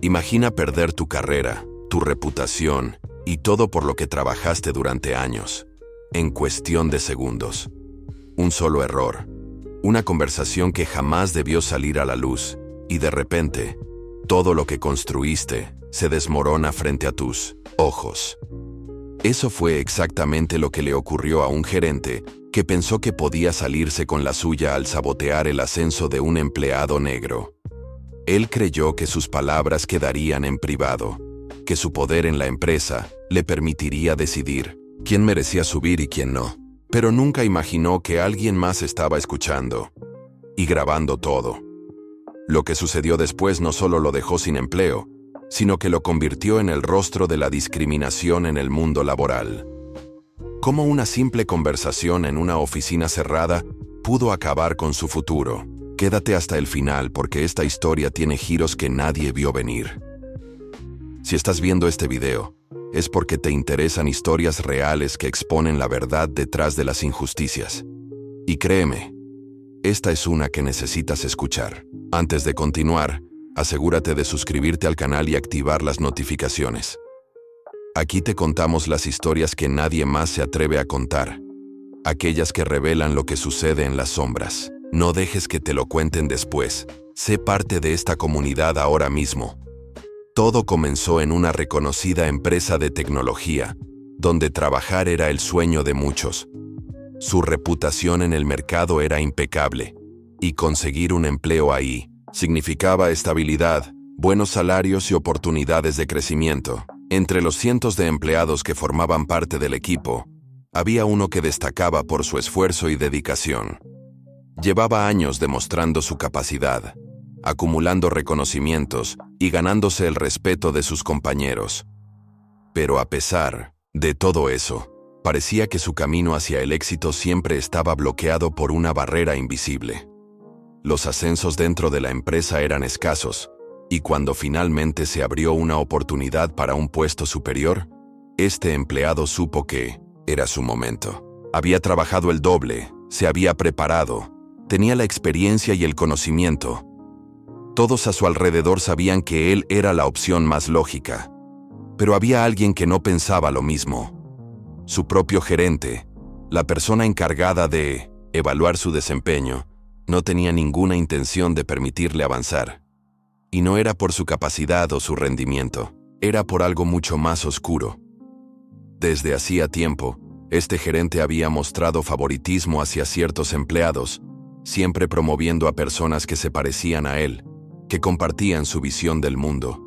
Imagina perder tu carrera, tu reputación y todo por lo que trabajaste durante años, en cuestión de segundos. Un solo error, una conversación que jamás debió salir a la luz, y de repente, todo lo que construiste se desmorona frente a tus ojos. Eso fue exactamente lo que le ocurrió a un gerente que pensó que podía salirse con la suya al sabotear el ascenso de un empleado negro. Él creyó que sus palabras quedarían en privado, que su poder en la empresa le permitiría decidir quién merecía subir y quién no. Pero nunca imaginó que alguien más estaba escuchando y grabando todo. Lo que sucedió después no solo lo dejó sin empleo, sino que lo convirtió en el rostro de la discriminación en el mundo laboral. Cómo una simple conversación en una oficina cerrada pudo acabar con su futuro. Quédate hasta el final porque esta historia tiene giros que nadie vio venir. Si estás viendo este video, es porque te interesan historias reales que exponen la verdad detrás de las injusticias. Y créeme, esta es una que necesitas escuchar. Antes de continuar, asegúrate de suscribirte al canal y activar las notificaciones. Aquí te contamos las historias que nadie más se atreve a contar, aquellas que revelan lo que sucede en las sombras. No dejes que te lo cuenten después. Sé parte de esta comunidad ahora mismo. Todo comenzó en una reconocida empresa de tecnología, donde trabajar era el sueño de muchos. Su reputación en el mercado era impecable, y conseguir un empleo ahí significaba estabilidad, buenos salarios y oportunidades de crecimiento. Entre los cientos de empleados que formaban parte del equipo, había uno que destacaba por su esfuerzo y dedicación. Llevaba años demostrando su capacidad, acumulando reconocimientos y ganándose el respeto de sus compañeros. Pero a pesar de todo eso, parecía que su camino hacia el éxito siempre estaba bloqueado por una barrera invisible. Los ascensos dentro de la empresa eran escasos, y cuando finalmente se abrió una oportunidad para un puesto superior, este empleado supo que era su momento. Había trabajado el doble, se había preparado, tenía la experiencia y el conocimiento. Todos a su alrededor sabían que él era la opción más lógica, pero había alguien que no pensaba lo mismo. Su propio gerente, la persona encargada de evaluar su desempeño, no tenía ninguna intención de permitirle avanzar. Y no era por su capacidad o su rendimiento, era por algo mucho más oscuro. Desde hacía tiempo, este gerente había mostrado favoritismo hacia ciertos empleados, siempre promoviendo a personas que se parecían a él, que compartían su visión del mundo.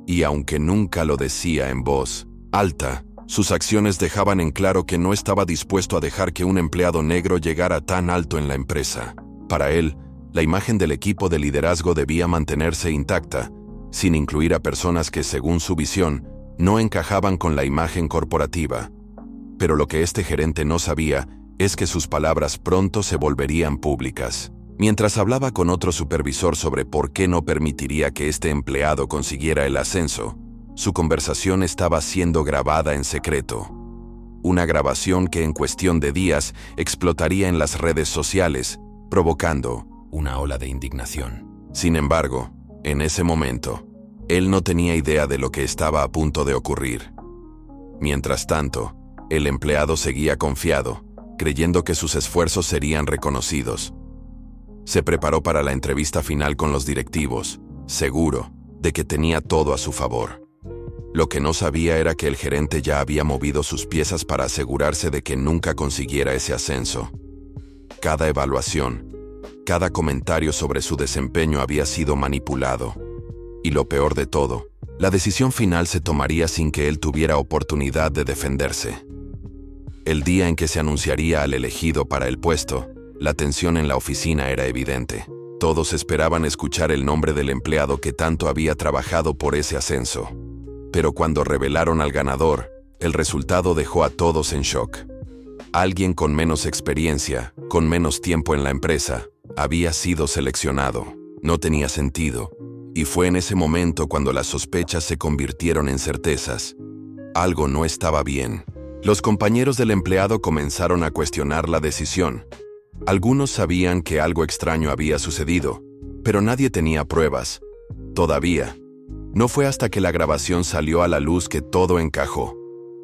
Y aunque nunca lo decía en voz alta, sus acciones dejaban en claro que no estaba dispuesto a dejar que un empleado negro llegara tan alto en la empresa. Para él, la imagen del equipo de liderazgo debía mantenerse intacta, sin incluir a personas que, según su visión, no encajaban con la imagen corporativa. Pero lo que este gerente no sabía es que sus palabras pronto se volverían públicas. Mientras hablaba con otro supervisor sobre por qué no permitiría que este empleado consiguiera el ascenso, su conversación estaba siendo grabada en secreto. Una grabación que en cuestión de días explotaría en las redes sociales, provocando una ola de indignación. Sin embargo, en ese momento, él no tenía idea de lo que estaba a punto de ocurrir. Mientras tanto, el empleado seguía confiado, creyendo que sus esfuerzos serían reconocidos. Se preparó para la entrevista final con los directivos, seguro de que tenía todo a su favor. Lo que no sabía era que el gerente ya había movido sus piezas para asegurarse de que nunca consiguiera ese ascenso. Cada evaluación, cada comentario sobre su desempeño había sido manipulado. Y lo peor de todo, la decisión final se tomaría sin que él tuviera oportunidad de defenderse. El día en que se anunciaría al elegido para el puesto, la tensión en la oficina era evidente. Todos esperaban escuchar el nombre del empleado que tanto había trabajado por ese ascenso. Pero cuando revelaron al ganador, el resultado dejó a todos en shock. Alguien con menos experiencia, con menos tiempo en la empresa, había sido seleccionado. No tenía sentido. Y fue en ese momento cuando las sospechas se convirtieron en certezas. Algo no estaba bien. Los compañeros del empleado comenzaron a cuestionar la decisión. Algunos sabían que algo extraño había sucedido, pero nadie tenía pruebas. Todavía. No fue hasta que la grabación salió a la luz que todo encajó.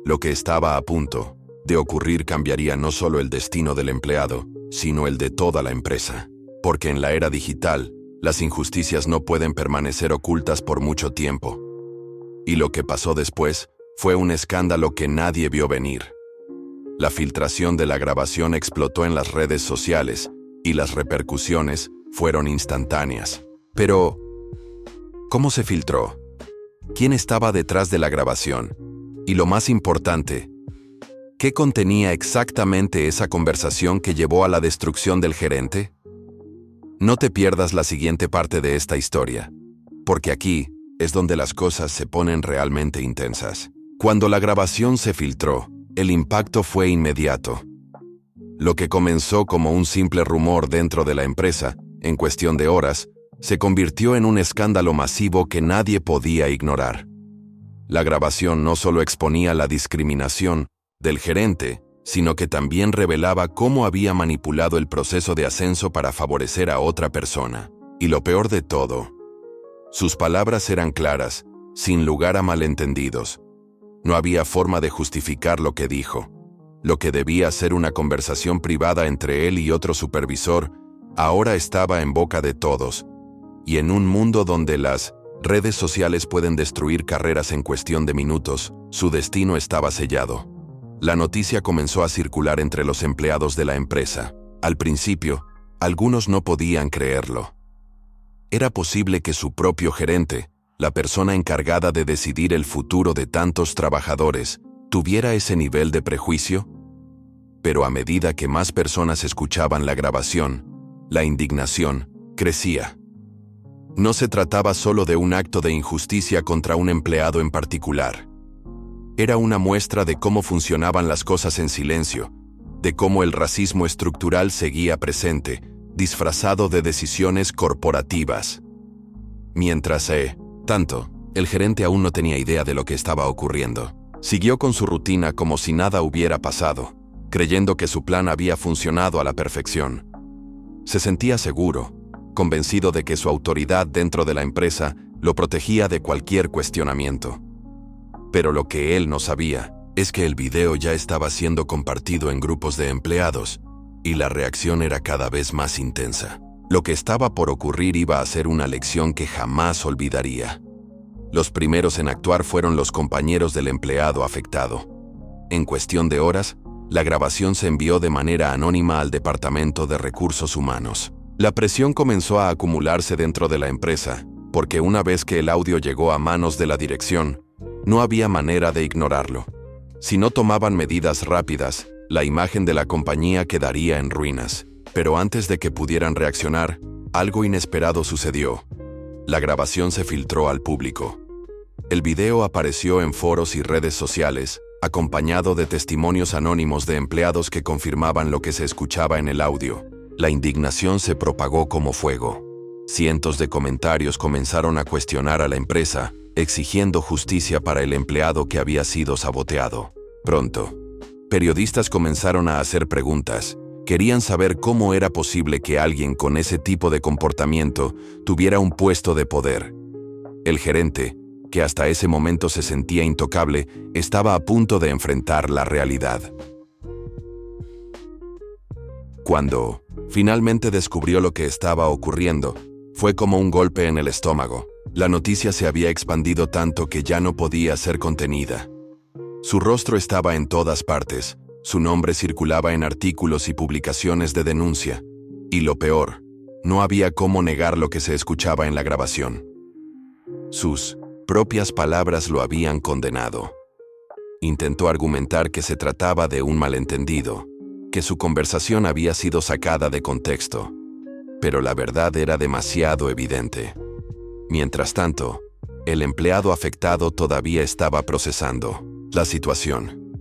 Lo que estaba a punto de ocurrir cambiaría no solo el destino del empleado, sino el de toda la empresa. Porque en la era digital, las injusticias no pueden permanecer ocultas por mucho tiempo. Y lo que pasó después fue un escándalo que nadie vio venir. La filtración de la grabación explotó en las redes sociales y las repercusiones fueron instantáneas. Pero, ¿cómo se filtró? ¿Quién estaba detrás de la grabación? Y lo más importante, ¿qué contenía exactamente esa conversación que llevó a la destrucción del gerente? No te pierdas la siguiente parte de esta historia, porque aquí es donde las cosas se ponen realmente intensas. Cuando la grabación se filtró, el impacto fue inmediato. Lo que comenzó como un simple rumor dentro de la empresa, en cuestión de horas, se convirtió en un escándalo masivo que nadie podía ignorar. La grabación no solo exponía la discriminación del gerente, sino que también revelaba cómo había manipulado el proceso de ascenso para favorecer a otra persona. Y lo peor de todo, sus palabras eran claras, sin lugar a malentendidos. No había forma de justificar lo que dijo. Lo que debía ser una conversación privada entre él y otro supervisor, ahora estaba en boca de todos. Y en un mundo donde las redes sociales pueden destruir carreras en cuestión de minutos, su destino estaba sellado. La noticia comenzó a circular entre los empleados de la empresa. Al principio, algunos no podían creerlo. ¿Era posible que su propio gerente, la persona encargada de decidir el futuro de tantos trabajadores, tuviera ese nivel de prejuicio? Pero a medida que más personas escuchaban la grabación, la indignación crecía. No se trataba solo de un acto de injusticia contra un empleado en particular. Era una muestra de cómo funcionaban las cosas en silencio, de cómo el racismo estructural seguía presente, disfrazado de decisiones corporativas. Mientras el gerente aún no tenía idea de lo que estaba ocurriendo. Siguió con su rutina como si nada hubiera pasado, creyendo que su plan había funcionado a la perfección. Se sentía seguro, convencido de que su autoridad dentro de la empresa lo protegía de cualquier cuestionamiento. Pero lo que él no sabía es que el video ya estaba siendo compartido en grupos de empleados y la reacción era cada vez más intensa. Lo que estaba por ocurrir iba a ser una lección que jamás olvidaría. Los primeros en actuar fueron los compañeros del empleado afectado. En cuestión de horas, la grabación se envió de manera anónima al Departamento de Recursos Humanos. La presión comenzó a acumularse dentro de la empresa, porque una vez que el audio llegó a manos de la dirección, no había manera de ignorarlo. Si no tomaban medidas rápidas, la imagen de la compañía quedaría en ruinas. Pero antes de que pudieran reaccionar, algo inesperado sucedió. La grabación se filtró al público. El video apareció en foros y redes sociales, acompañado de testimonios anónimos de empleados que confirmaban lo que se escuchaba en el audio. La indignación se propagó como fuego. Cientos de comentarios comenzaron a cuestionar a la empresa, exigiendo justicia para el empleado que había sido saboteado. Pronto, periodistas comenzaron a hacer preguntas. Querían saber cómo era posible que alguien con ese tipo de comportamiento tuviera un puesto de poder. El gerente, que hasta ese momento se sentía intocable, estaba a punto de enfrentar la realidad. Cuando finalmente descubrió lo que estaba ocurriendo, fue como un golpe en el estómago. La noticia se había expandido tanto que ya no podía ser contenida. Su rostro estaba en todas partes, su nombre circulaba en artículos y publicaciones de denuncia. Y lo peor, no había cómo negar lo que se escuchaba en la grabación. Sus propias palabras lo habían condenado. Intentó argumentar que se trataba de un malentendido, que su conversación había sido sacada de contexto, pero la verdad era demasiado evidente. Mientras tanto, el empleado afectado todavía estaba procesando la situación.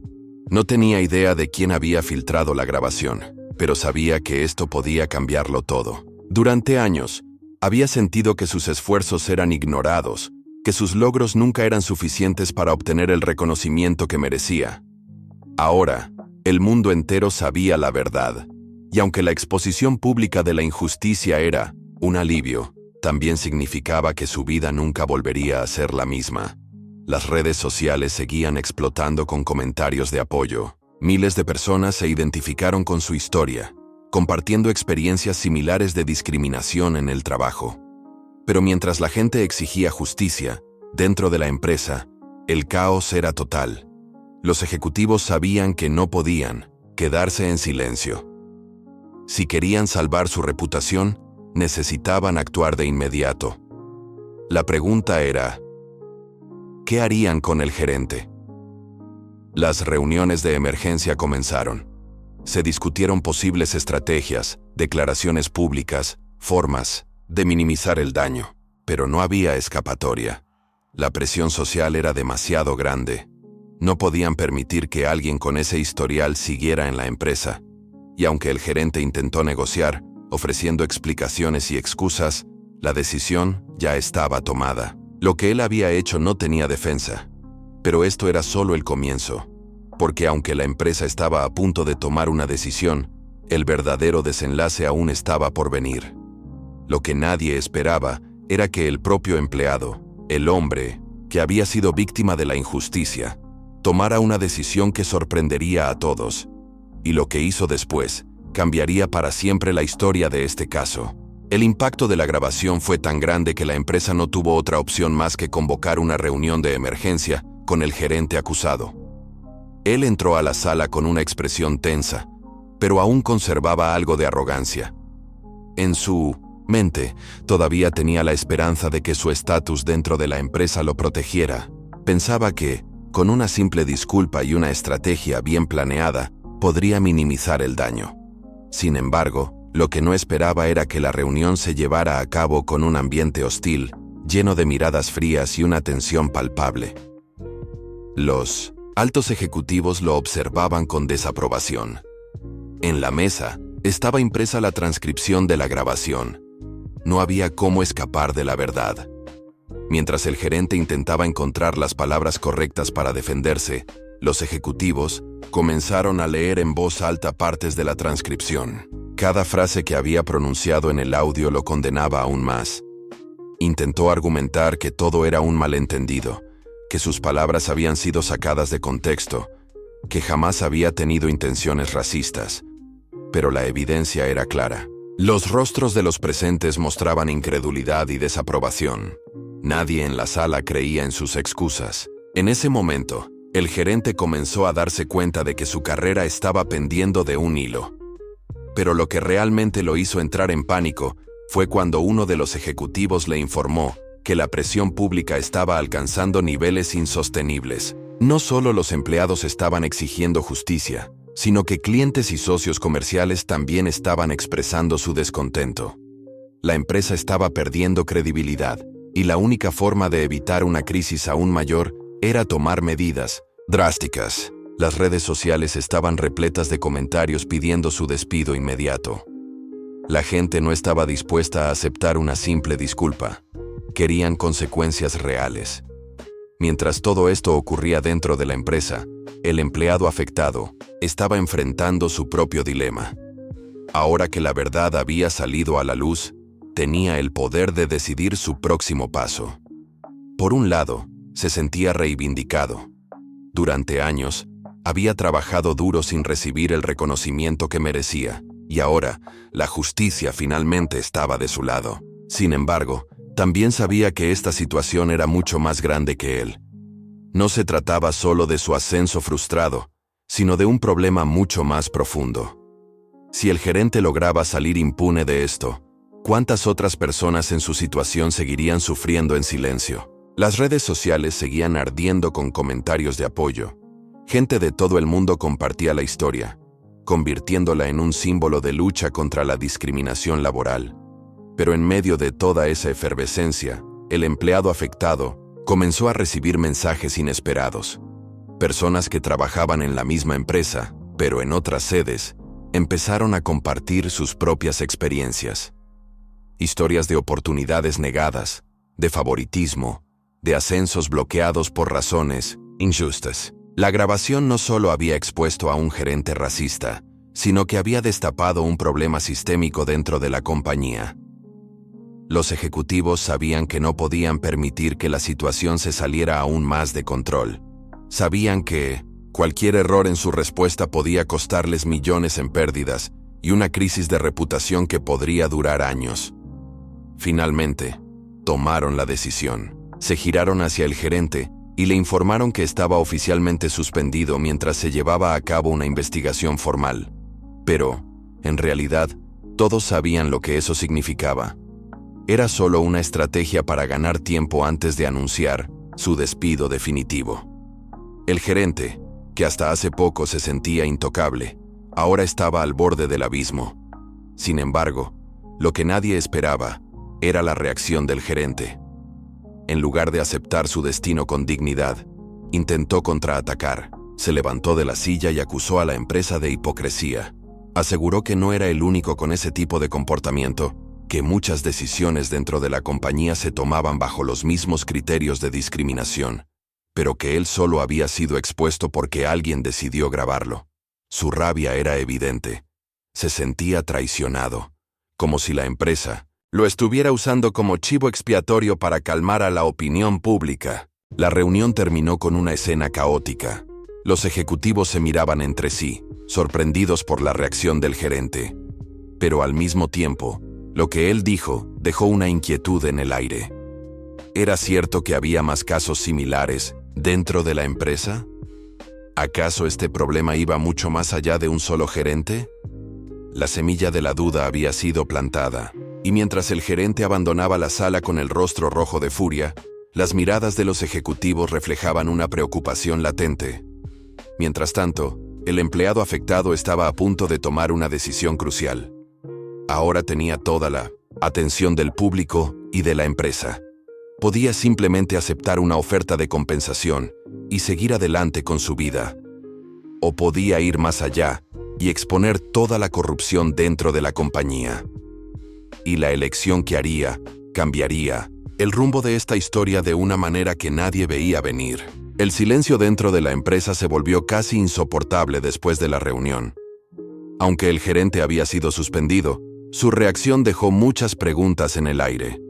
No tenía idea de quién había filtrado la grabación, pero sabía que esto podía cambiarlo todo. Durante años, había sentido que sus esfuerzos eran ignorados, que sus logros nunca eran suficientes para obtener el reconocimiento que merecía. Ahora, el mundo entero sabía la verdad, y aunque la exposición pública de la injusticia era un alivio, también significaba que su vida nunca volvería a ser la misma. Las redes sociales seguían explotando con comentarios de apoyo. Miles de personas se identificaron con su historia, compartiendo experiencias similares de discriminación en el trabajo. Pero mientras la gente exigía justicia, dentro de la empresa, el caos era total. Los ejecutivos sabían que no podían quedarse en silencio. Si querían salvar su reputación, necesitaban actuar de inmediato. La pregunta era, ¿qué harían con el gerente? Las reuniones de emergencia comenzaron. Se discutieron posibles estrategias, declaraciones públicas, formas de minimizar el daño, pero no había escapatoria. La presión social era demasiado grande. No podían permitir que alguien con ese historial siguiera en la empresa. Y aunque el gerente intentó negociar, ofreciendo explicaciones y excusas, la decisión ya estaba tomada. Lo que él había hecho no tenía defensa. Pero esto era solo el comienzo, porque aunque la empresa estaba a punto de tomar una decisión, el verdadero desenlace aún estaba por venir. Lo que nadie esperaba era que el propio empleado, el hombre, que había sido víctima de la injusticia, tomara una decisión que sorprendería a todos. Y lo que hizo después cambiaría para siempre la historia de este caso. El impacto de la grabación fue tan grande que la empresa no tuvo otra opción más que convocar una reunión de emergencia con el gerente acusado. Él entró a la sala con una expresión tensa, pero aún conservaba algo de arrogancia. En su mente, todavía tenía la esperanza de que su estatus dentro de la empresa lo protegiera. Pensaba que, con una simple disculpa y una estrategia bien planeada, podría minimizar el daño. Sin embargo, lo que no esperaba era que la reunión se llevara a cabo con un ambiente hostil, lleno de miradas frías y una tensión palpable. Los altos ejecutivos lo observaban con desaprobación. En la mesa estaba impresa la transcripción de la grabación. No había cómo escapar de la verdad. Mientras el gerente intentaba encontrar las palabras correctas para defenderse, los ejecutivos comenzaron a leer en voz alta partes de la transcripción. Cada frase que había pronunciado en el audio lo condenaba aún más. Intentó argumentar que todo era un malentendido, que sus palabras habían sido sacadas de contexto, que jamás había tenido intenciones racistas. Pero la evidencia era clara. Los rostros de los presentes mostraban incredulidad y desaprobación. Nadie en la sala creía en sus excusas. En ese momento, el gerente comenzó a darse cuenta de que su carrera estaba pendiendo de un hilo. Pero lo que realmente lo hizo entrar en pánico fue cuando uno de los ejecutivos le informó que la presión pública estaba alcanzando niveles insostenibles. No solo los empleados estaban exigiendo justicia, sino que clientes y socios comerciales también estaban expresando su descontento. La empresa estaba perdiendo credibilidad, y la única forma de evitar una crisis aún mayor era tomar medidas drásticas. Las redes sociales estaban repletas de comentarios pidiendo su despido inmediato. La gente no estaba dispuesta a aceptar una simple disculpa. Querían consecuencias reales. Mientras todo esto ocurría dentro de la empresa, el empleado afectado estaba enfrentando su propio dilema. Ahora que la verdad había salido a la luz, tenía el poder de decidir su próximo paso. Por un lado, se sentía reivindicado. Durante años, había trabajado duro sin recibir el reconocimiento que merecía, y ahora, la justicia finalmente estaba de su lado. Sin embargo, también sabía que esta situación era mucho más grande que él. No se trataba solo de su ascenso frustrado, sino de un problema mucho más profundo. Si el gerente lograba salir impune de esto, ¿cuántas otras personas en su situación seguirían sufriendo en silencio? Las redes sociales seguían ardiendo con comentarios de apoyo. Gente de todo el mundo compartía la historia, convirtiéndola en un símbolo de lucha contra la discriminación laboral. Pero en medio de toda esa efervescencia, el empleado afectado comenzó a recibir mensajes inesperados. Personas que trabajaban en la misma empresa, pero en otras sedes, empezaron a compartir sus propias experiencias. Historias de oportunidades negadas, de favoritismo, de ascensos bloqueados por razones injustas. La grabación no solo había expuesto a un gerente racista, sino que había destapado un problema sistémico dentro de la compañía. Los ejecutivos sabían que no podían permitir que la situación se saliera aún más de control. Sabían que cualquier error en su respuesta podía costarles millones en pérdidas y una crisis de reputación que podría durar años. Finalmente, tomaron la decisión. Se giraron hacia el gerente y le informaron que estaba oficialmente suspendido mientras se llevaba a cabo una investigación formal. Pero, en realidad, todos sabían lo que eso significaba. Era solo una estrategia para ganar tiempo antes de anunciar su despido definitivo. El gerente, que hasta hace poco se sentía intocable, ahora estaba al borde del abismo. Sin embargo, lo que nadie esperaba era la reacción del gerente. En lugar de aceptar su destino con dignidad, intentó contraatacar. Se levantó de la silla y acusó a la empresa de hipocresía. Aseguró que no era el único con ese tipo de comportamiento, que muchas decisiones dentro de la compañía se tomaban bajo los mismos criterios de discriminación, pero que él solo había sido expuesto porque alguien decidió grabarlo. Su rabia era evidente. Se sentía traicionado, como si la empresa lo estuviera usando como chivo expiatorio para calmar a la opinión pública. La reunión terminó con una escena caótica. Los ejecutivos se miraban entre sí, sorprendidos por la reacción del gerente. Pero al mismo tiempo, lo que él dijo dejó una inquietud en el aire. ¿Era cierto que había más casos similares dentro de la empresa? ¿Acaso este problema iba mucho más allá de un solo gerente? La semilla de la duda había sido plantada, y mientras el gerente abandonaba la sala con el rostro rojo de furia, las miradas de los ejecutivos reflejaban una preocupación latente. Mientras tanto, el empleado afectado estaba a punto de tomar una decisión crucial. Ahora tenía toda la atención del público y de la empresa. Podía simplemente aceptar una oferta de compensación y seguir adelante con su vida. O podía ir más allá y exponer toda la corrupción dentro de la compañía. Y la elección que haría cambiaría el rumbo de esta historia de una manera que nadie veía venir. El silencio dentro de la empresa se volvió casi insoportable después de la reunión. Aunque el gerente había sido suspendido, su reacción dejó muchas preguntas en el aire.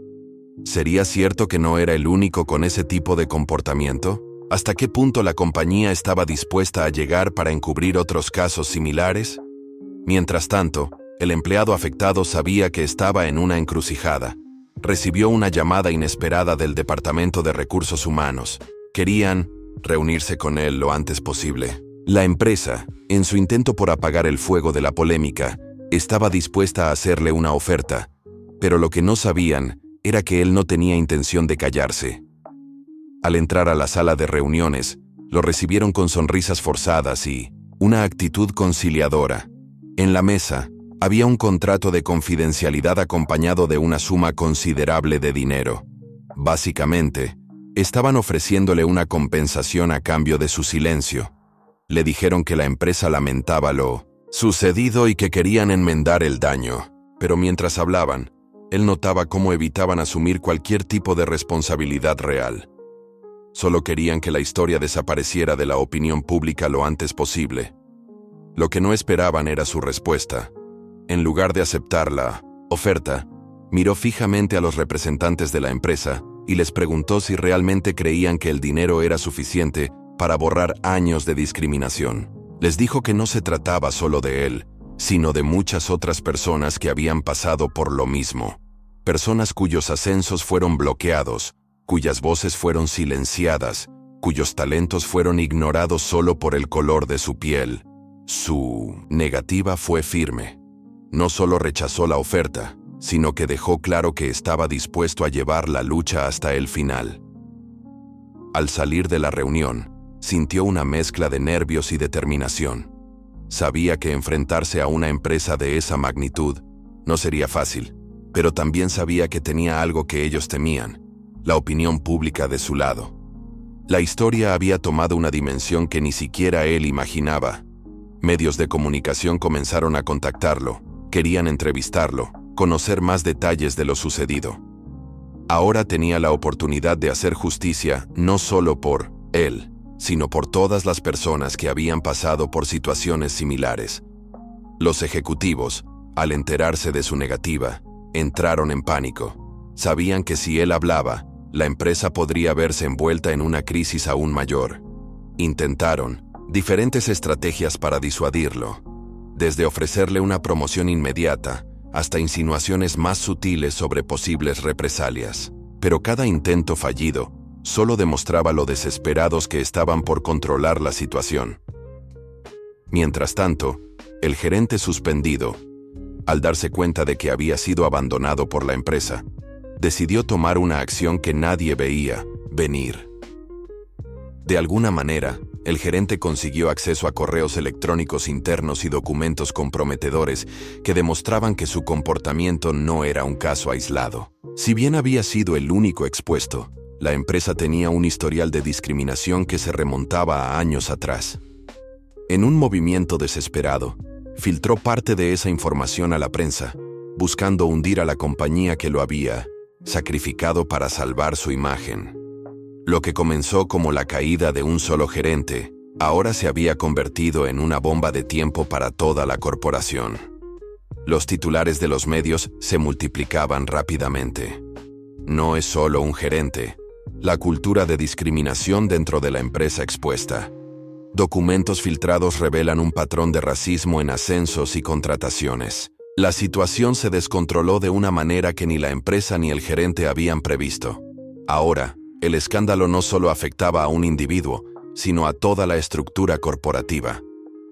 ¿Sería cierto que no era el único con ese tipo de comportamiento? ¿Hasta qué punto la compañía estaba dispuesta a llegar para encubrir otros casos similares? Mientras tanto, el empleado afectado sabía que estaba en una encrucijada. Recibió una llamada inesperada del Departamento de Recursos Humanos. Querían reunirse con él lo antes posible. La empresa, en su intento por apagar el fuego de la polémica, estaba dispuesta a hacerle una oferta, pero lo que no sabían era que él no tenía intención de callarse. Al entrar a la sala de reuniones, lo recibieron con sonrisas forzadas y una actitud conciliadora. En la mesa, había un contrato de confidencialidad acompañado de una suma considerable de dinero. Básicamente, estaban ofreciéndole una compensación a cambio de su silencio. Le dijeron que la empresa lamentaba lo sucedido y que querían enmendar el daño, pero mientras hablaban, él notaba cómo evitaban asumir cualquier tipo de responsabilidad real. Solo querían que la historia desapareciera de la opinión pública lo antes posible. Lo que no esperaban era su respuesta. En lugar de aceptar la oferta, miró fijamente a los representantes de la empresa y les preguntó si realmente creían que el dinero era suficiente para borrar años de discriminación. Les dijo que no se trataba solo de él, sino de muchas otras personas que habían pasado por lo mismo. Personas cuyos ascensos fueron bloqueados, cuyas voces fueron silenciadas, cuyos talentos fueron ignorados solo por el color de su piel. Su negativa fue firme. No solo rechazó la oferta, sino que dejó claro que estaba dispuesto a llevar la lucha hasta el final. Al salir de la reunión, sintió una mezcla de nervios y determinación. Sabía que enfrentarse a una empresa de esa magnitud no sería fácil, pero también sabía que tenía algo que ellos temían: la opinión pública de su lado. La historia había tomado una dimensión que ni siquiera él imaginaba. Medios de comunicación comenzaron a contactarlo, querían entrevistarlo, conocer más detalles de lo sucedido. Ahora tenía la oportunidad de hacer justicia no solo por él, sino por todas las personas que habían pasado por situaciones similares. Los ejecutivos, al enterarse de su negativa, entraron en pánico. Sabían que si él hablaba, la empresa podría verse envuelta en una crisis aún mayor. Intentaron diferentes estrategias para disuadirlo, desde ofrecerle una promoción inmediata hasta insinuaciones más sutiles sobre posibles represalias. Pero cada intento fallido solo demostraba lo desesperados que estaban por controlar la situación. Mientras tanto, el gerente suspendido, al darse cuenta de que había sido abandonado por la empresa, decidió tomar una acción que nadie veía venir. De alguna manera, el gerente consiguió acceso a correos electrónicos internos y documentos comprometedores que demostraban que su comportamiento no era un caso aislado. Si bien había sido el único expuesto, la empresa tenía un historial de discriminación que se remontaba a años atrás. En un movimiento desesperado, filtró parte de esa información a la prensa, buscando hundir a la compañía que lo había sacrificado para salvar su imagen. Lo que comenzó como la caída de un solo gerente, ahora se había convertido en una bomba de tiempo para toda la corporación. Los titulares de los medios se multiplicaban rápidamente. No es solo un gerente, la cultura de discriminación dentro de la empresa expuesta. Documentos filtrados revelan un patrón de racismo en ascensos y contrataciones. La situación se descontroló de una manera que ni la empresa ni el gerente habían previsto. Ahora, el escándalo no solo afectaba a un individuo, sino a toda la estructura corporativa.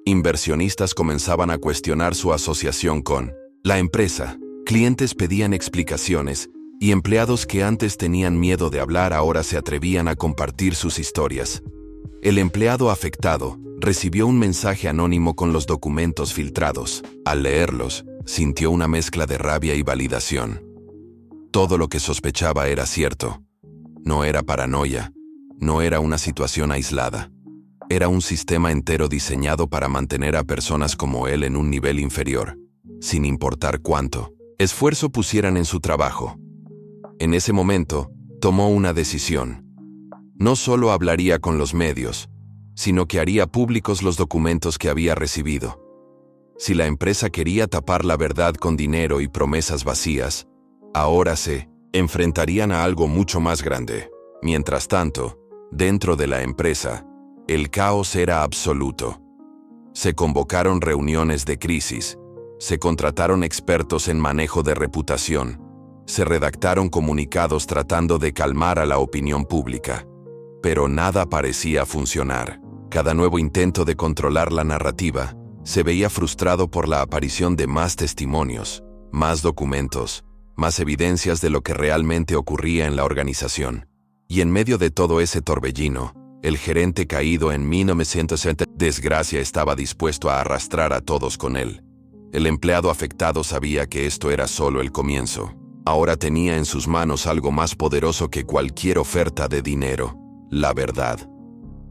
Inversionistas comenzaban a cuestionar su asociación con la empresa. Clientes pedían explicaciones, y empleados que antes tenían miedo de hablar ahora se atrevían a compartir sus historias. El empleado afectado recibió un mensaje anónimo con los documentos filtrados. Al leerlos, sintió una mezcla de rabia y validación. Todo lo que sospechaba era cierto. No era paranoia, no era una situación aislada. Era un sistema entero diseñado para mantener a personas como él en un nivel inferior, sin importar cuánto esfuerzo pusieran en su trabajo. En ese momento, tomó una decisión. No solo hablaría con los medios, sino que haría públicos los documentos que había recibido. Si la empresa quería tapar la verdad con dinero y promesas vacías, ahora se enfrentarían a algo mucho más grande. Mientras tanto, dentro de la empresa, el caos era absoluto. Se convocaron reuniones de crisis, se contrataron expertos en manejo de reputación, se redactaron comunicados tratando de calmar a la opinión pública. Pero nada parecía funcionar. Cada nuevo intento de controlar la narrativa se veía frustrado por la aparición de más testimonios, más documentos, más evidencias de lo que realmente ocurría en la organización. Y en medio de todo ese torbellino, el gerente caído en 1970 desgracia estaba dispuesto a arrastrar a todos con él. El empleado afectado sabía que esto era solo el comienzo. Ahora tenía en sus manos algo más poderoso que cualquier oferta de dinero: la verdad.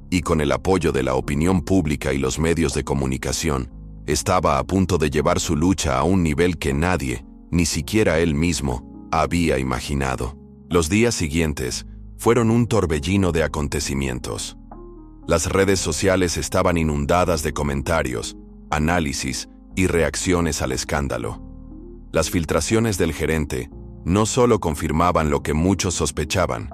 Y con el apoyo de la opinión pública y los medios de comunicación, estaba a punto de llevar su lucha a un nivel que nadie, ni siquiera él mismo, había imaginado. Los días siguientes fueron un torbellino de acontecimientos. Las redes sociales estaban inundadas de comentarios, análisis y reacciones al escándalo. Las filtraciones del gerente no solo confirmaban lo que muchos sospechaban,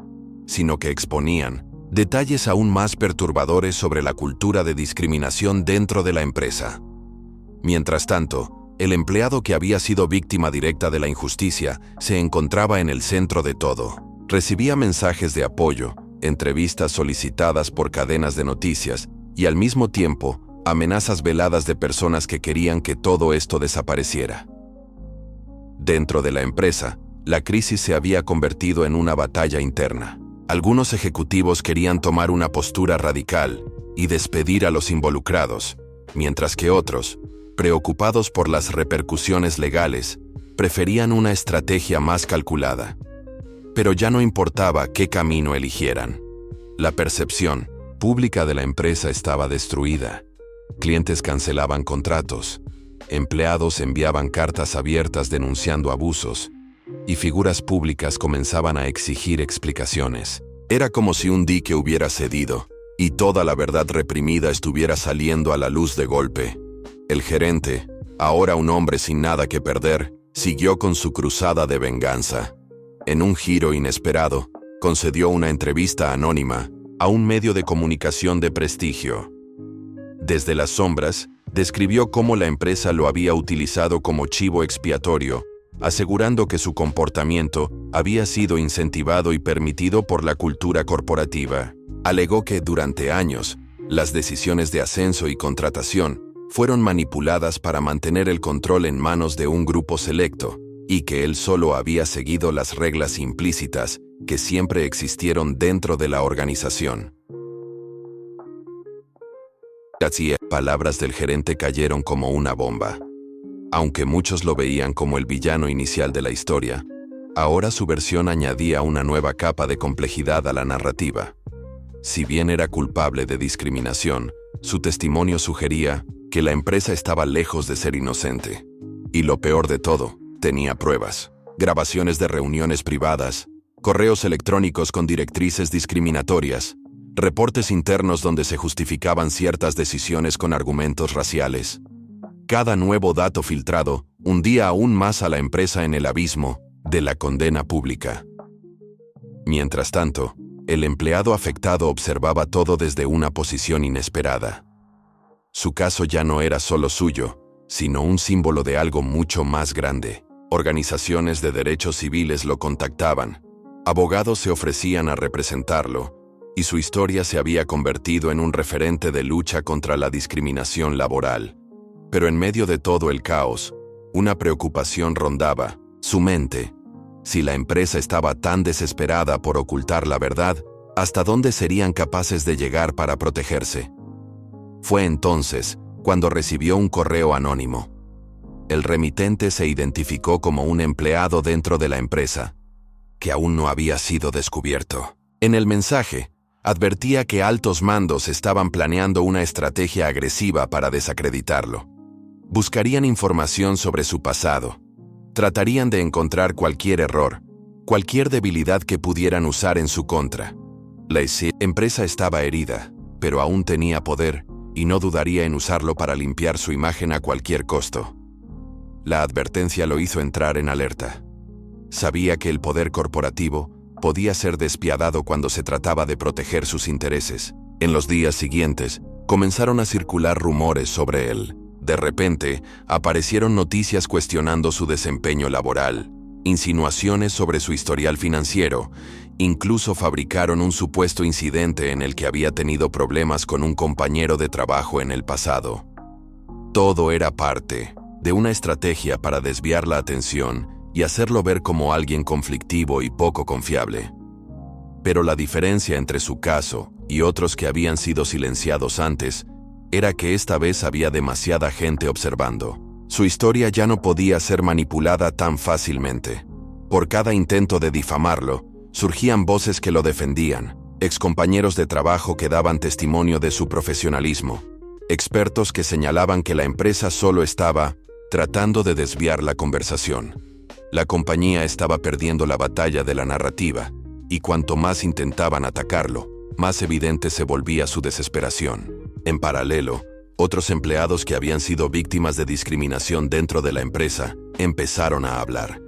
sino que exponían detalles aún más perturbadores sobre la cultura de discriminación dentro de la empresa. Mientras tanto, el empleado que había sido víctima directa de la injusticia se encontraba en el centro de todo. Recibía mensajes de apoyo, entrevistas solicitadas por cadenas de noticias y al mismo tiempo amenazas veladas de personas que querían que todo esto desapareciera. Dentro de la empresa, la crisis se había convertido en una batalla interna. Algunos ejecutivos querían tomar una postura radical y despedir a los involucrados, mientras que otros, preocupados por las repercusiones legales, preferían una estrategia más calculada. Pero ya no importaba qué camino eligieran. La percepción pública de la empresa estaba destruida. Clientes cancelaban contratos, empleados enviaban cartas abiertas denunciando abusos, y figuras públicas comenzaban a exigir explicaciones. Era como si un dique hubiera cedido, y toda la verdad reprimida estuviera saliendo a la luz de golpe. El gerente, ahora un hombre sin nada que perder, siguió con su cruzada de venganza. en un giro inesperado, concedió una entrevista anónima a un medio de comunicación de prestigio. Desde las sombras, describió cómo la empresa lo había utilizado como chivo expiatorio, asegurando que su comportamiento había sido incentivado y permitido por la cultura corporativa. Alegó que durante años, las decisiones de ascenso y contratación fueron manipuladas para mantener el control en manos de un grupo selecto, y que él solo había seguido las reglas implícitas que siempre existieron dentro de la organización. Las palabras del gerente cayeron como una bomba. Aunque muchos lo veían como el villano inicial de la historia, ahora su versión añadía una nueva capa de complejidad a la narrativa. Si bien era culpable de discriminación, su testimonio sugería que la empresa estaba lejos de ser inocente. Y lo peor de todo, tenía pruebas, grabaciones de reuniones privadas, correos electrónicos con directrices discriminatorias, reportes internos donde se justificaban ciertas decisiones con argumentos raciales. Cada nuevo dato filtrado hundía aún más a la empresa en el abismo de la condena pública. Mientras tanto, el empleado afectado observaba todo desde una posición inesperada. Su caso ya no era solo suyo, sino un símbolo de algo mucho más grande. Organizaciones de derechos civiles lo contactaban, abogados se ofrecían a representarlo, y su historia se había convertido en un referente de lucha contra la discriminación laboral. Pero en medio de todo el caos, una preocupación rondaba su mente. Si la empresa estaba tan desesperada por ocultar la verdad, ¿hasta dónde serían capaces de llegar para protegerse? Fue entonces cuando recibió un correo anónimo. El remitente se identificó como un empleado dentro de la empresa, que aún no había sido descubierto. En el mensaje, advertía que altos mandos estaban planeando una estrategia agresiva para desacreditarlo. Buscarían información sobre su pasado. Tratarían de encontrar cualquier error, cualquier debilidad que pudieran usar en su contra. La empresa estaba herida, pero aún tenía poder, y no dudaría en usarlo para limpiar su imagen a cualquier costo. La advertencia lo hizo entrar en alerta. Sabía que el poder corporativo podía ser despiadado cuando se trataba de proteger sus intereses. En los días siguientes, comenzaron a circular rumores sobre él. De repente, aparecieron noticias cuestionando su desempeño laboral, insinuaciones sobre su historial financiero, incluso fabricaron un supuesto incidente en el que había tenido problemas con un compañero de trabajo en el pasado. Todo era parte de una estrategia para desviar la atención y hacerlo ver como alguien conflictivo y poco confiable. Pero la diferencia entre su caso y otros que habían sido silenciados antes era que esta vez había demasiada gente observando. Su historia ya no podía ser manipulada tan fácilmente. Por cada intento de difamarlo, surgían voces que lo defendían, excompañeros de trabajo que daban testimonio de su profesionalismo, expertos que señalaban que la empresa solo estaba tratando de desviar la conversación. La compañía estaba perdiendo la batalla de la narrativa, y cuanto más intentaban atacarlo, más evidente se volvía su desesperación. En paralelo, otros empleados que habían sido víctimas de discriminación dentro de la empresa empezaron a hablar.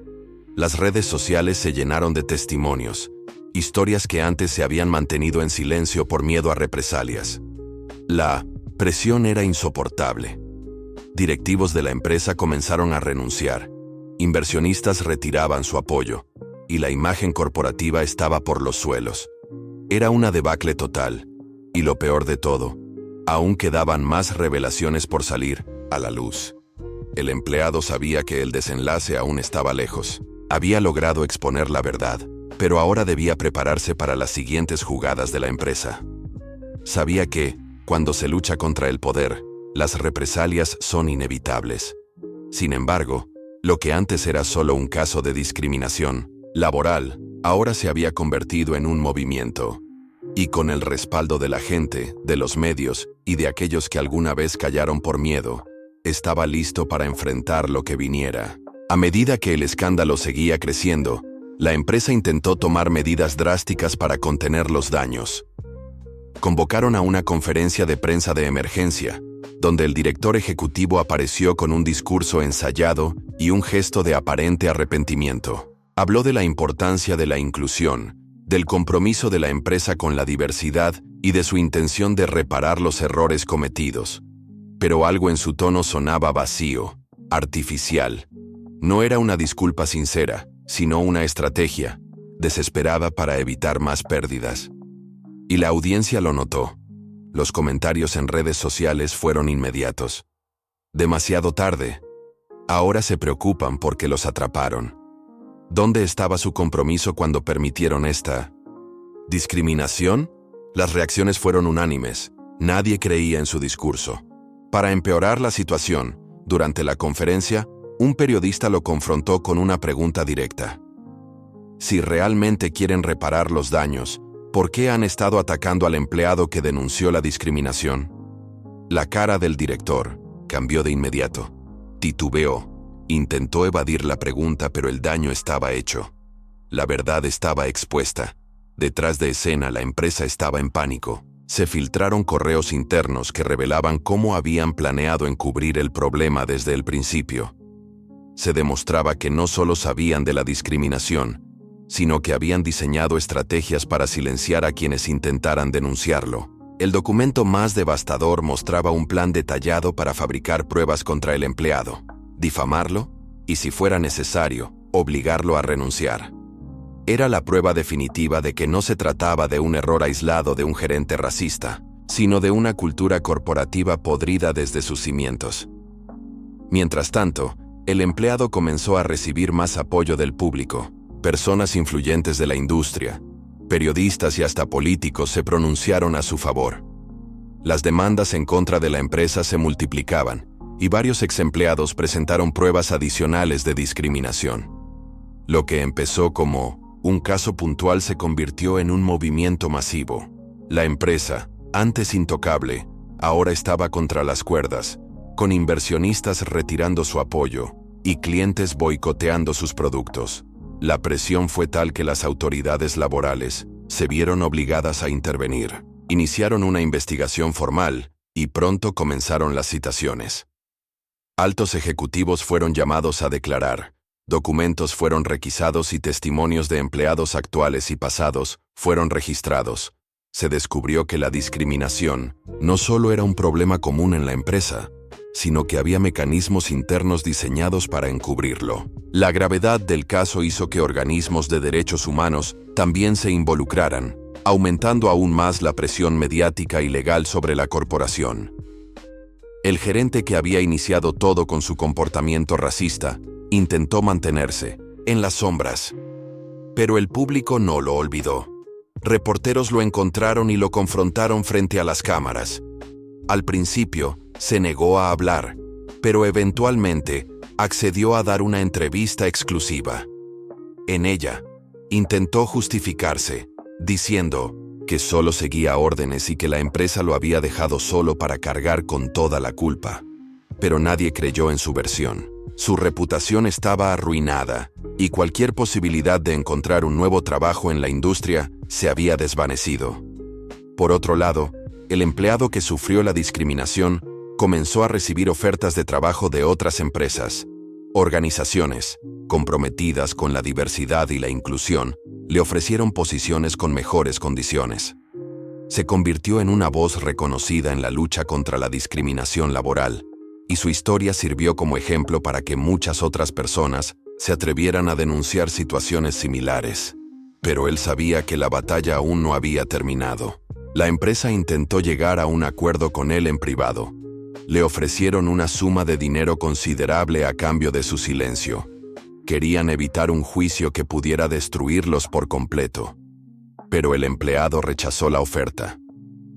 Las redes sociales se llenaron de testimonios, historias que antes se habían mantenido en silencio por miedo a represalias. La presión era insoportable. Directivos de la empresa comenzaron a renunciar. Inversionistas retiraban su apoyo, y la imagen corporativa estaba por los suelos. Era una debacle total, y lo peor de todo, aún quedaban más revelaciones por salir a la luz. El empleado sabía que el desenlace aún estaba lejos. Había logrado exponer la verdad, pero ahora debía prepararse para las siguientes jugadas de la empresa. Sabía que, cuando se lucha contra el poder, las represalias son inevitables. Sin embargo, lo que antes era solo un caso de discriminación laboral, ahora se había convertido en un movimiento. Y con el respaldo de la gente, de los medios y de aquellos que alguna vez callaron por miedo, estaba listo para enfrentar lo que viniera. A medida que el escándalo seguía creciendo, la empresa intentó tomar medidas drásticas para contener los daños. Convocaron a una conferencia de prensa de emergencia, donde el director ejecutivo apareció con un discurso ensayado y un gesto de aparente arrepentimiento. Habló de la importancia de la inclusión, del compromiso de la empresa con la diversidad y de su intención de reparar los errores cometidos. Pero algo en su tono sonaba vacío, artificial. No era una disculpa sincera, sino una estrategia, desesperada para evitar más pérdidas. Y la audiencia lo notó. Los comentarios en redes sociales fueron inmediatos. Demasiado tarde. Ahora se preocupan porque los atraparon. ¿Dónde estaba su compromiso cuando permitieron esta discriminación? Las reacciones fueron unánimes. Nadie creía en su discurso. Para empeorar la situación, durante la conferencia, un periodista lo confrontó con una pregunta directa. Si realmente quieren reparar los daños, ¿por qué han estado atacando al empleado que denunció la discriminación? La cara del director cambió de inmediato. Titubeó. Intentó evadir la pregunta, pero el daño estaba hecho. La verdad estaba expuesta. Detrás de escena, la empresa estaba en pánico. Se filtraron correos internos que revelaban cómo habían planeado encubrir el problema desde el principio. Se demostraba que no solo sabían de la discriminación, sino que habían diseñado estrategias para silenciar a quienes intentaran denunciarlo. El documento más devastador mostraba un plan detallado para fabricar pruebas contra el empleado, difamarlo y, si fuera necesario, obligarlo a renunciar. Era la prueba definitiva de que no se trataba de un error aislado de un gerente racista, sino de una cultura corporativa podrida desde sus cimientos. Mientras tanto, el empleado comenzó a recibir más apoyo del público. Personas influyentes de la industria, periodistas y hasta políticos se pronunciaron a su favor. Las demandas en contra de la empresa se multiplicaban, y varios exempleados presentaron pruebas adicionales de discriminación. Lo que empezó como un caso puntual se convirtió en un movimiento masivo. La empresa, antes intocable, ahora estaba contra las cuerdas, con inversionistas retirando su apoyo y clientes boicoteando sus productos. La presión fue tal que las autoridades laborales se vieron obligadas a intervenir. Iniciaron una investigación formal y pronto comenzaron las citaciones. Altos ejecutivos fueron llamados a declarar, documentos fueron requisados y testimonios de empleados actuales y pasados fueron registrados. Se descubrió que la discriminación no solo era un problema común en la empresa, sino que había mecanismos internos diseñados para encubrirlo. La gravedad del caso hizo que organismos de derechos humanos también se involucraran, aumentando aún más la presión mediática y legal sobre la corporación. El gerente, que había iniciado todo con su comportamiento racista, intentó mantenerse en las sombras. Pero el público no lo olvidó. Reporteros lo encontraron y lo confrontaron frente a las cámaras. Al principio, se negó a hablar, pero eventualmente accedió a dar una entrevista exclusiva. En ella, intentó justificarse, diciendo que solo seguía órdenes y que la empresa lo había dejado solo para cargar con toda la culpa. Pero nadie creyó en su versión. Su reputación estaba arruinada, y cualquier posibilidad de encontrar un nuevo trabajo en la industria se había desvanecido. Por otro lado, el empleado que sufrió la discriminación comenzó a recibir ofertas de trabajo de otras empresas. Organizaciones, comprometidas con la diversidad y la inclusión, le ofrecieron posiciones con mejores condiciones. Se convirtió en una voz reconocida en la lucha contra la discriminación laboral, y su historia sirvió como ejemplo para que muchas otras personas se atrevieran a denunciar situaciones similares. Pero él sabía que la batalla aún no había terminado. La empresa intentó llegar a un acuerdo con él en privado. Le ofrecieron una suma de dinero considerable a cambio de su silencio. Querían evitar un juicio que pudiera destruirlos por completo. Pero el empleado rechazó la oferta.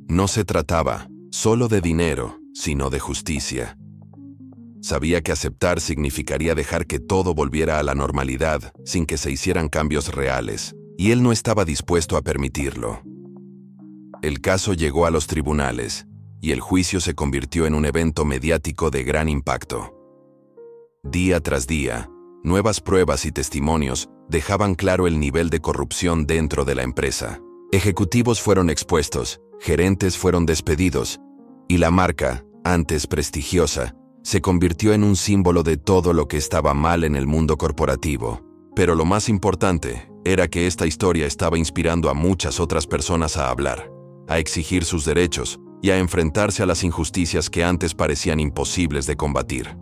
No se trataba solo de dinero, sino de justicia. Sabía que aceptar significaría dejar que todo volviera a la normalidad sin que se hicieran cambios reales, y él no estaba dispuesto a permitirlo. El caso llegó a los tribunales, y el juicio se convirtió en un evento mediático de gran impacto. Día tras día, nuevas pruebas y testimonios dejaban claro el nivel de corrupción dentro de la empresa. Ejecutivos fueron expuestos, gerentes fueron despedidos, y la marca, antes prestigiosa, se convirtió en un símbolo de todo lo que estaba mal en el mundo corporativo. Pero lo más importante era que esta historia estaba inspirando a muchas otras personas a hablar, a exigir sus derechos y a enfrentarse a las injusticias que antes parecían imposibles de combatir.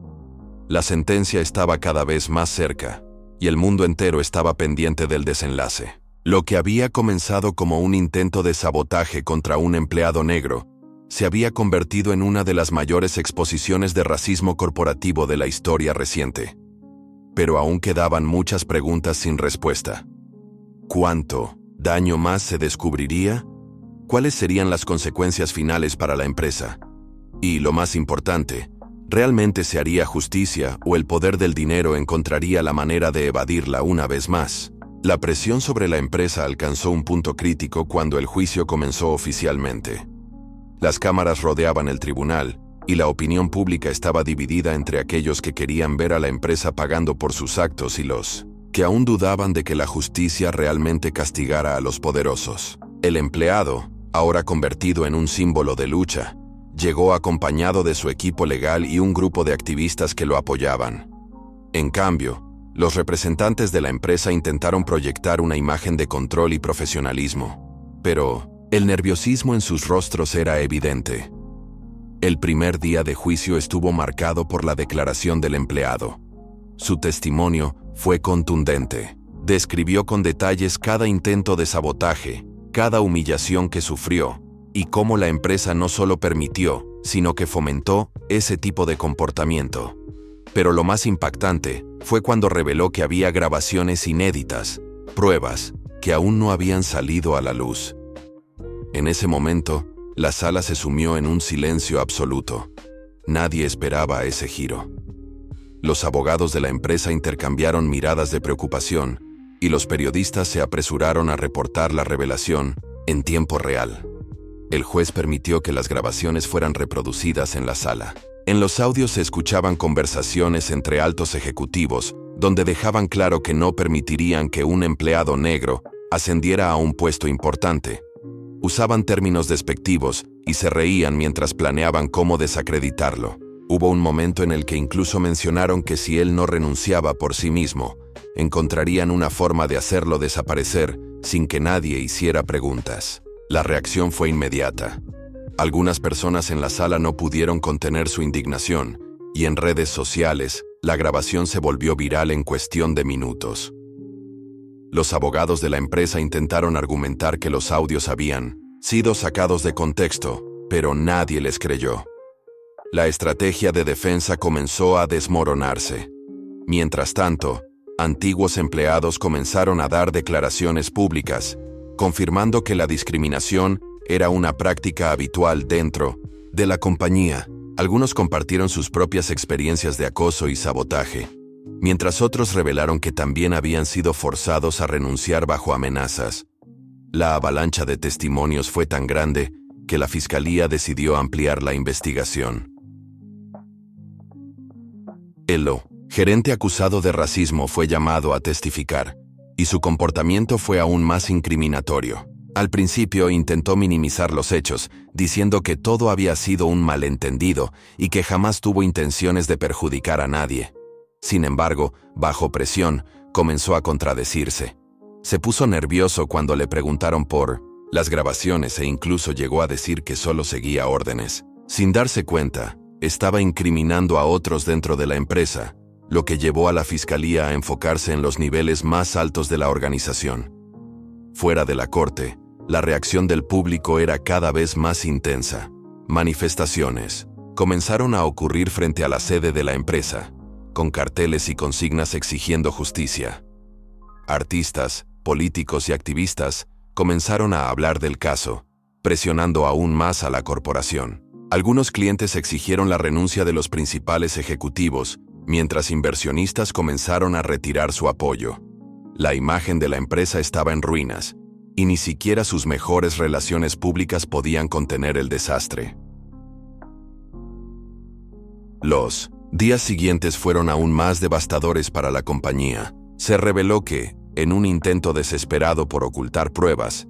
La sentencia estaba cada vez más cerca, y el mundo entero estaba pendiente del desenlace. Lo que había comenzado como un intento de sabotaje contra un empleado negro, se había convertido en una de las mayores exposiciones de racismo corporativo de la historia reciente. Pero aún quedaban muchas preguntas sin respuesta. ¿Cuánto daño más se descubriría? ¿Cuáles serían las consecuencias finales para la empresa? Y, lo más importante, ¿realmente se haría justicia o el poder del dinero encontraría la manera de evadirla una vez más? La presión sobre la empresa alcanzó un punto crítico cuando el juicio comenzó oficialmente. Las cámaras rodeaban el tribunal, y la opinión pública estaba dividida entre aquellos que querían ver a la empresa pagando por sus actos y los que aún dudaban de que la justicia realmente castigara a los poderosos. El empleado, ahora convertido en un símbolo de lucha, llegó acompañado de su equipo legal y un grupo de activistas que lo apoyaban. En cambio, los representantes de la empresa intentaron proyectar una imagen de control y profesionalismo, pero el nerviosismo en sus rostros era evidente. El primer día de juicio estuvo marcado por la declaración del empleado. Su testimonio fue contundente. Describió con detalles cada intento de sabotaje, cada humillación que sufrió, y cómo la empresa no solo permitió, sino que fomentó ese tipo de comportamiento. Pero lo más impactante fue cuando reveló que había grabaciones inéditas, pruebas que aún no habían salido a la luz. En ese momento, la sala se sumió en un silencio absoluto. Nadie esperaba ese giro. Los abogados de la empresa intercambiaron miradas de preocupación, y los periodistas se apresuraron a reportar la revelación en tiempo real. El juez permitió que las grabaciones fueran reproducidas en la sala. En los audios se escuchaban conversaciones entre altos ejecutivos, donde dejaban claro que no permitirían que un empleado negro ascendiera a un puesto importante. Usaban términos despectivos y se reían mientras planeaban cómo desacreditarlo. Hubo un momento en el que incluso mencionaron que si él no renunciaba por sí mismo, encontrarían una forma de hacerlo desaparecer sin que nadie hiciera preguntas. La reacción fue inmediata. Algunas personas en la sala no pudieron contener su indignación, y en redes sociales, la grabación se volvió viral en cuestión de minutos. Los abogados de la empresa intentaron argumentar que los audios habían sido sacados de contexto, pero nadie les creyó. La estrategia de defensa comenzó a desmoronarse. Mientras tanto, antiguos empleados comenzaron a dar declaraciones públicas, confirmando que la discriminación era una práctica habitual dentro de la compañía. Algunos compartieron sus propias experiencias de acoso y sabotaje, mientras otros revelaron que también habían sido forzados a renunciar bajo amenazas. La avalancha de testimonios fue tan grande que la fiscalía decidió ampliar la investigación. Elo, gerente acusado de racismo, fue llamado a testificar, y su comportamiento fue aún más incriminatorio. Al principio intentó minimizar los hechos, diciendo que todo había sido un malentendido y que jamás tuvo intenciones de perjudicar a nadie. Sin embargo, bajo presión, comenzó a contradecirse. Se puso nervioso cuando le preguntaron por las grabaciones e incluso llegó a decir que solo seguía órdenes. Sin darse cuenta, estaba incriminando a otros dentro de la empresa, lo que llevó a la fiscalía a enfocarse en los niveles más altos de la organización. Fuera de la corte, la reacción del público era cada vez más intensa. Manifestaciones comenzaron a ocurrir frente a la sede de la empresa, con carteles y consignas exigiendo justicia. Artistas, políticos y activistas comenzaron a hablar del caso, presionando aún más a la corporación. Algunos clientes exigieron la renuncia de los principales ejecutivos, mientras inversionistas comenzaron a retirar su apoyo. La imagen de la empresa estaba en ruinas, y ni siquiera sus mejores relaciones públicas podían contener el desastre. Los días siguientes fueron aún más devastadores para la compañía. Se reveló que, en un intento desesperado por ocultar pruebas,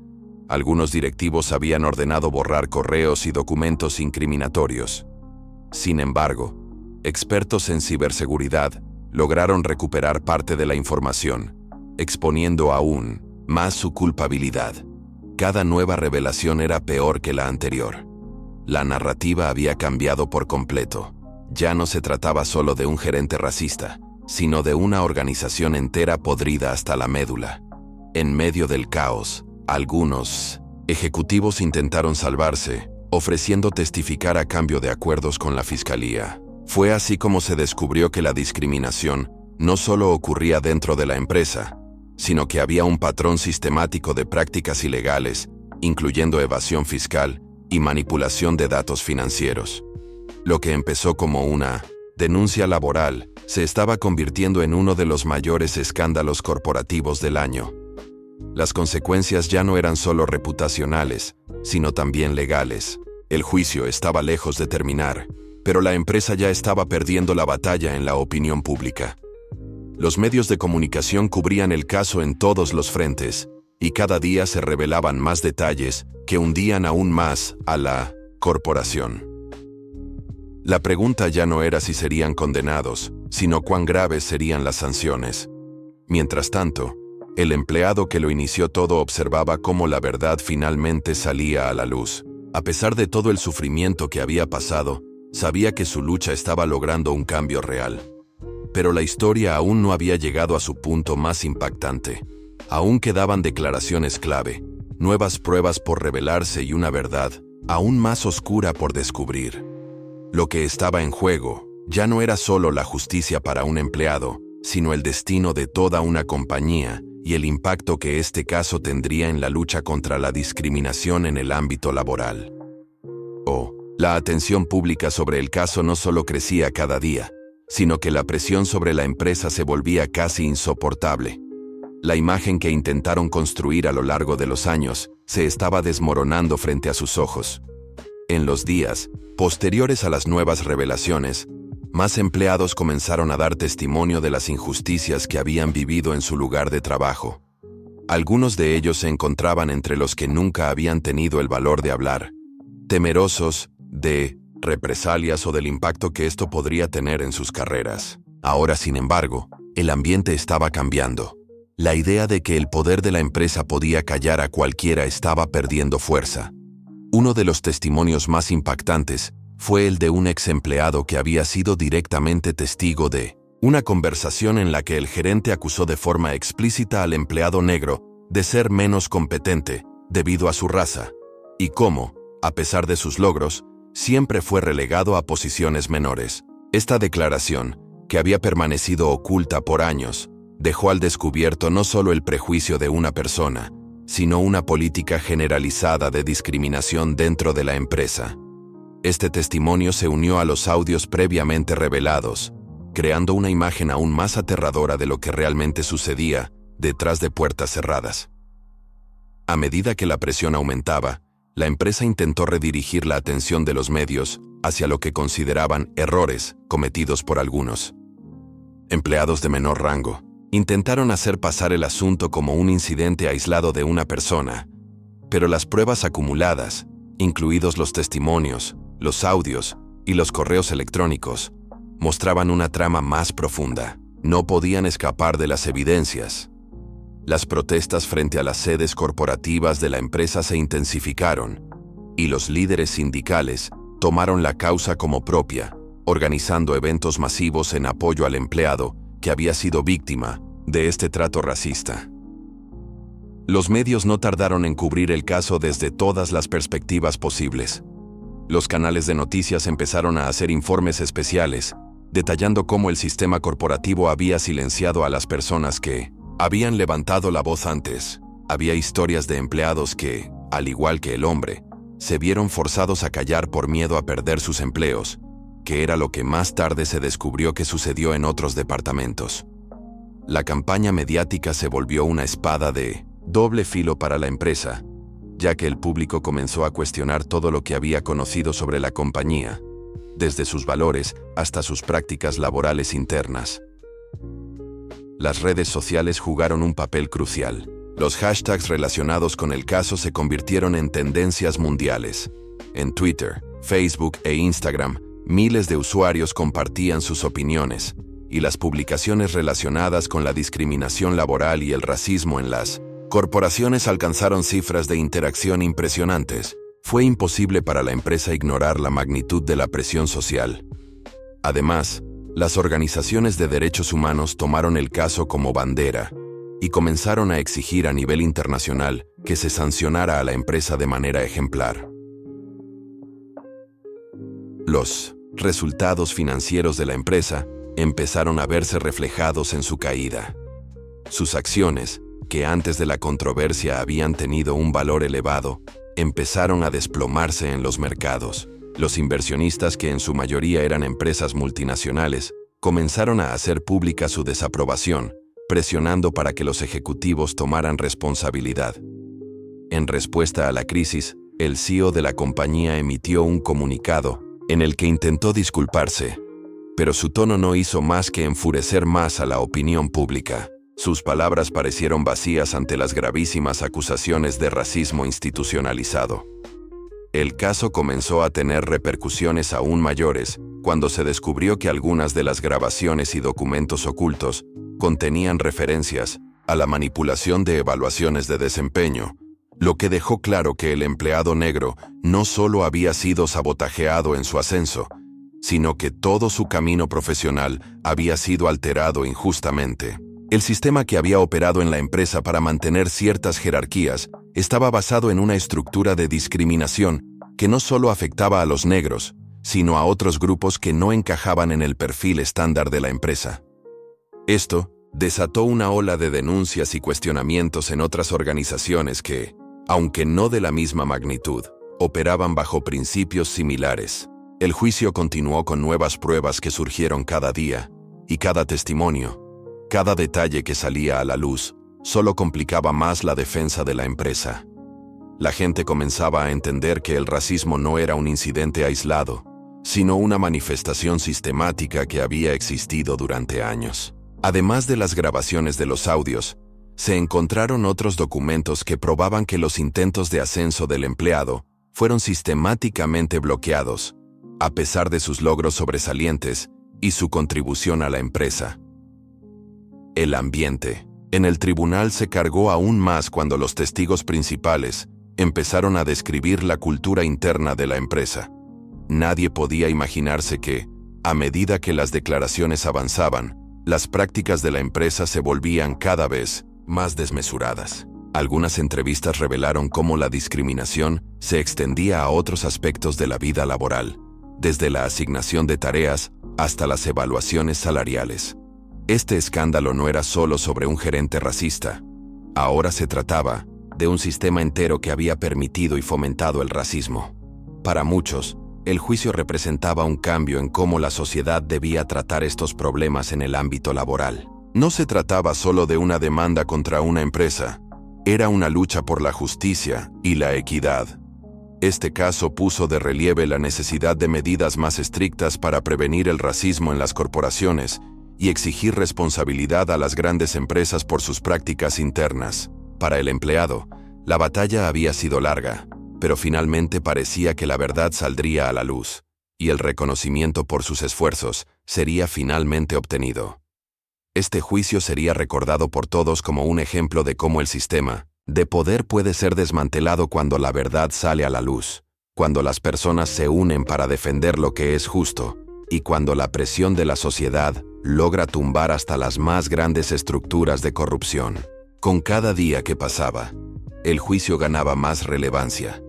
algunos directivos habían ordenado borrar correos y documentos incriminatorios. Sin embargo, expertos en ciberseguridad lograron recuperar parte de la información, exponiendo aún más su culpabilidad. Cada nueva revelación era peor que la anterior. La narrativa había cambiado por completo. Ya no se trataba solo de un gerente racista, sino de una organización entera podrida hasta la médula. En medio del caos, algunos ejecutivos intentaron salvarse, ofreciendo testificar a cambio de acuerdos con la fiscalía. Fue así como se descubrió que la discriminación no solo ocurría dentro de la empresa, sino que había un patrón sistemático de prácticas ilegales, incluyendo evasión fiscal y manipulación de datos financieros. Lo que empezó como una denuncia laboral se estaba convirtiendo en uno de los mayores escándalos corporativos del año. Las consecuencias ya no eran solo reputacionales, sino también legales. El juicio estaba lejos de terminar, pero la empresa ya estaba perdiendo la batalla en la opinión pública. Los medios de comunicación cubrían el caso en todos los frentes, y cada día se revelaban más detalles que hundían aún más a la corporación. La pregunta ya no era si serían condenados, sino cuán graves serían las sanciones. Mientras tanto, el empleado que lo inició todo observaba cómo la verdad finalmente salía a la luz. A pesar de todo el sufrimiento que había pasado, sabía que su lucha estaba logrando un cambio real. Pero la historia aún no había llegado a su punto más impactante. Aún quedaban declaraciones clave, nuevas pruebas por revelarse y una verdad aún más oscura por descubrir. Lo que estaba en juego ya no era solo la justicia para un empleado, sino el destino de toda una compañía y el impacto que este caso tendría en la lucha contra la discriminación en el ámbito laboral. La atención pública sobre el caso no solo crecía cada día, sino que la presión sobre la empresa se volvía casi insoportable. La imagen que intentaron construir a lo largo de los años se estaba desmoronando frente a sus ojos. En los días posteriores a las nuevas revelaciones, más empleados comenzaron a dar testimonio de las injusticias que habían vivido en su lugar de trabajo. Algunos de ellos se encontraban entre los que nunca habían tenido el valor de hablar, temerosos de represalias o del impacto que esto podría tener en sus carreras. Ahora, sin embargo, el ambiente estaba cambiando. La idea de que el poder de la empresa podía callar a cualquiera estaba perdiendo fuerza. Uno de los testimonios más impactantes fue el de un ex empleado que había sido directamente testigo de una conversación en la que el gerente acusó de forma explícita al empleado negro de ser menos competente debido a su raza, y cómo, a pesar de sus logros, siempre fue relegado a posiciones menores. Esta declaración, que había permanecido oculta por años, dejó al descubierto no solo el prejuicio de una persona, sino una política generalizada de discriminación dentro de la empresa. Este testimonio se unió a los audios previamente revelados, creando una imagen aún más aterradora de lo que realmente sucedía detrás de puertas cerradas. A medida que la presión aumentaba, la empresa intentó redirigir la atención de los medios hacia lo que consideraban errores cometidos por algunos. Empleados de menor rango intentaron hacer pasar el asunto como un incidente aislado de una persona, pero las pruebas acumuladas, incluidos los testimonios, los audios y los correos electrónicos, mostraban una trama más profunda. No podían escapar de las evidencias. Las protestas frente a las sedes corporativas de la empresa se intensificaron, y los líderes sindicales tomaron la causa como propia, organizando eventos masivos en apoyo al empleado que había sido víctima de este trato racista. Los medios no tardaron en cubrir el caso desde todas las perspectivas posibles. Los canales de noticias empezaron a hacer informes especiales, detallando cómo el sistema corporativo había silenciado a las personas que habían levantado la voz antes. Había historias de empleados que, al igual que el hombre, se vieron forzados a callar por miedo a perder sus empleos, que era lo que más tarde se descubrió que sucedió en otros departamentos. La campaña mediática se volvió una espada de doble filo para la empresa, ya que el público comenzó a cuestionar todo lo que había conocido sobre la compañía, desde sus valores hasta sus prácticas laborales internas. Las redes sociales jugaron un papel crucial. Los hashtags relacionados con el caso se convirtieron en tendencias mundiales. En Twitter, Facebook e Instagram, miles de usuarios compartían sus opiniones, y las publicaciones relacionadas con la discriminación laboral y el racismo en las corporaciones alcanzaron cifras de interacción impresionantes. Fue imposible para la empresa ignorar la magnitud de la presión social. Además, las organizaciones de derechos humanos tomaron el caso como bandera y comenzaron a exigir a nivel internacional que se sancionara a la empresa de manera ejemplar. Los resultados financieros de la empresa empezaron a verse reflejados en su caída. Sus acciones, que antes de la controversia habían tenido un valor elevado, empezaron a desplomarse en los mercados. Los inversionistas, que en su mayoría eran empresas multinacionales, comenzaron a hacer pública su desaprobación, presionando para que los ejecutivos tomaran responsabilidad. En respuesta a la crisis, el CEO de la compañía emitió un comunicado en el que intentó disculparse, pero su tono no hizo más que enfurecer más a la opinión pública. Sus palabras parecieron vacías ante las gravísimas acusaciones de racismo institucionalizado. El caso comenzó a tener repercusiones aún mayores cuando se descubrió que algunas de las grabaciones y documentos ocultos contenían referencias a la manipulación de evaluaciones de desempeño, lo que dejó claro que el empleado negro no solo había sido sabotajeado en su ascenso, sino que todo su camino profesional había sido alterado injustamente. El sistema que había operado en la empresa para mantener ciertas jerarquías estaba basado en una estructura de discriminación que no solo afectaba a los negros, sino a otros grupos que no encajaban en el perfil estándar de la empresa. Esto desató una ola de denuncias y cuestionamientos en otras organizaciones que, aunque no de la misma magnitud, operaban bajo principios similares. El juicio continuó con nuevas pruebas que surgieron cada día, y cada testimonio, cada detalle que salía a la luz, solo complicaba más la defensa de la empresa. La gente comenzaba a entender que el racismo no era un incidente aislado, sino una manifestación sistemática que había existido durante años. Además de las grabaciones de los audios, se encontraron otros documentos que probaban que los intentos de ascenso del empleado fueron sistemáticamente bloqueados, a pesar de sus logros sobresalientes y su contribución a la empresa. El ambiente en el tribunal se cargó aún más cuando los testigos principales empezaron a describir la cultura interna de la empresa. Nadie podía imaginarse que, a medida que las declaraciones avanzaban, las prácticas de la empresa se volvían cada vez más desmesuradas. Algunas entrevistas revelaron cómo la discriminación se extendía a otros aspectos de la vida laboral, desde la asignación de tareas hasta las evaluaciones salariales. Este escándalo no era solo sobre un gerente racista. Ahora se trataba de un sistema entero que había permitido y fomentado el racismo. Para muchos, el juicio representaba un cambio en cómo la sociedad debía tratar estos problemas en el ámbito laboral. No se trataba solo de una demanda contra una empresa, era una lucha por la justicia y la equidad. Este caso puso de relieve la necesidad de medidas más estrictas para prevenir el racismo en las corporaciones y exigir responsabilidad a las grandes empresas por sus prácticas internas. Para el empleado, la batalla había sido larga, pero finalmente parecía que la verdad saldría a la luz, y el reconocimiento por sus esfuerzos sería finalmente obtenido. Este juicio sería recordado por todos como un ejemplo de cómo el sistema de poder puede ser desmantelado cuando la verdad sale a la luz, cuando las personas se unen para defender lo que es justo, y cuando la presión de la sociedad logra tumbar hasta las más grandes estructuras de corrupción. Con cada día que pasaba, el juicio ganaba más relevancia,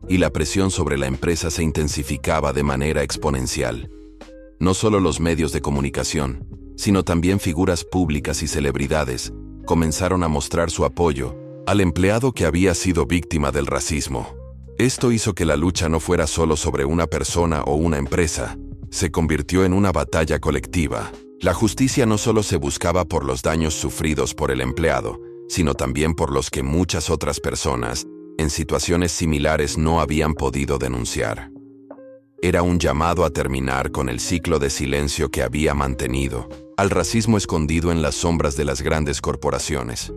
y la presión sobre la empresa se intensificaba de manera exponencial. No solo los medios de comunicación, sino también figuras públicas y celebridades comenzaron a mostrar su apoyo al empleado que había sido víctima del racismo. Esto hizo que la lucha no fuera solo sobre una persona o una empresa, se convirtió en una batalla colectiva. La justicia no solo se buscaba por los daños sufridos por el empleado, sino también por los que muchas otras personas, en situaciones similares, no habían podido denunciar. Era un llamado a terminar con el ciclo de silencio que había mantenido al racismo escondido en las sombras de las grandes corporaciones.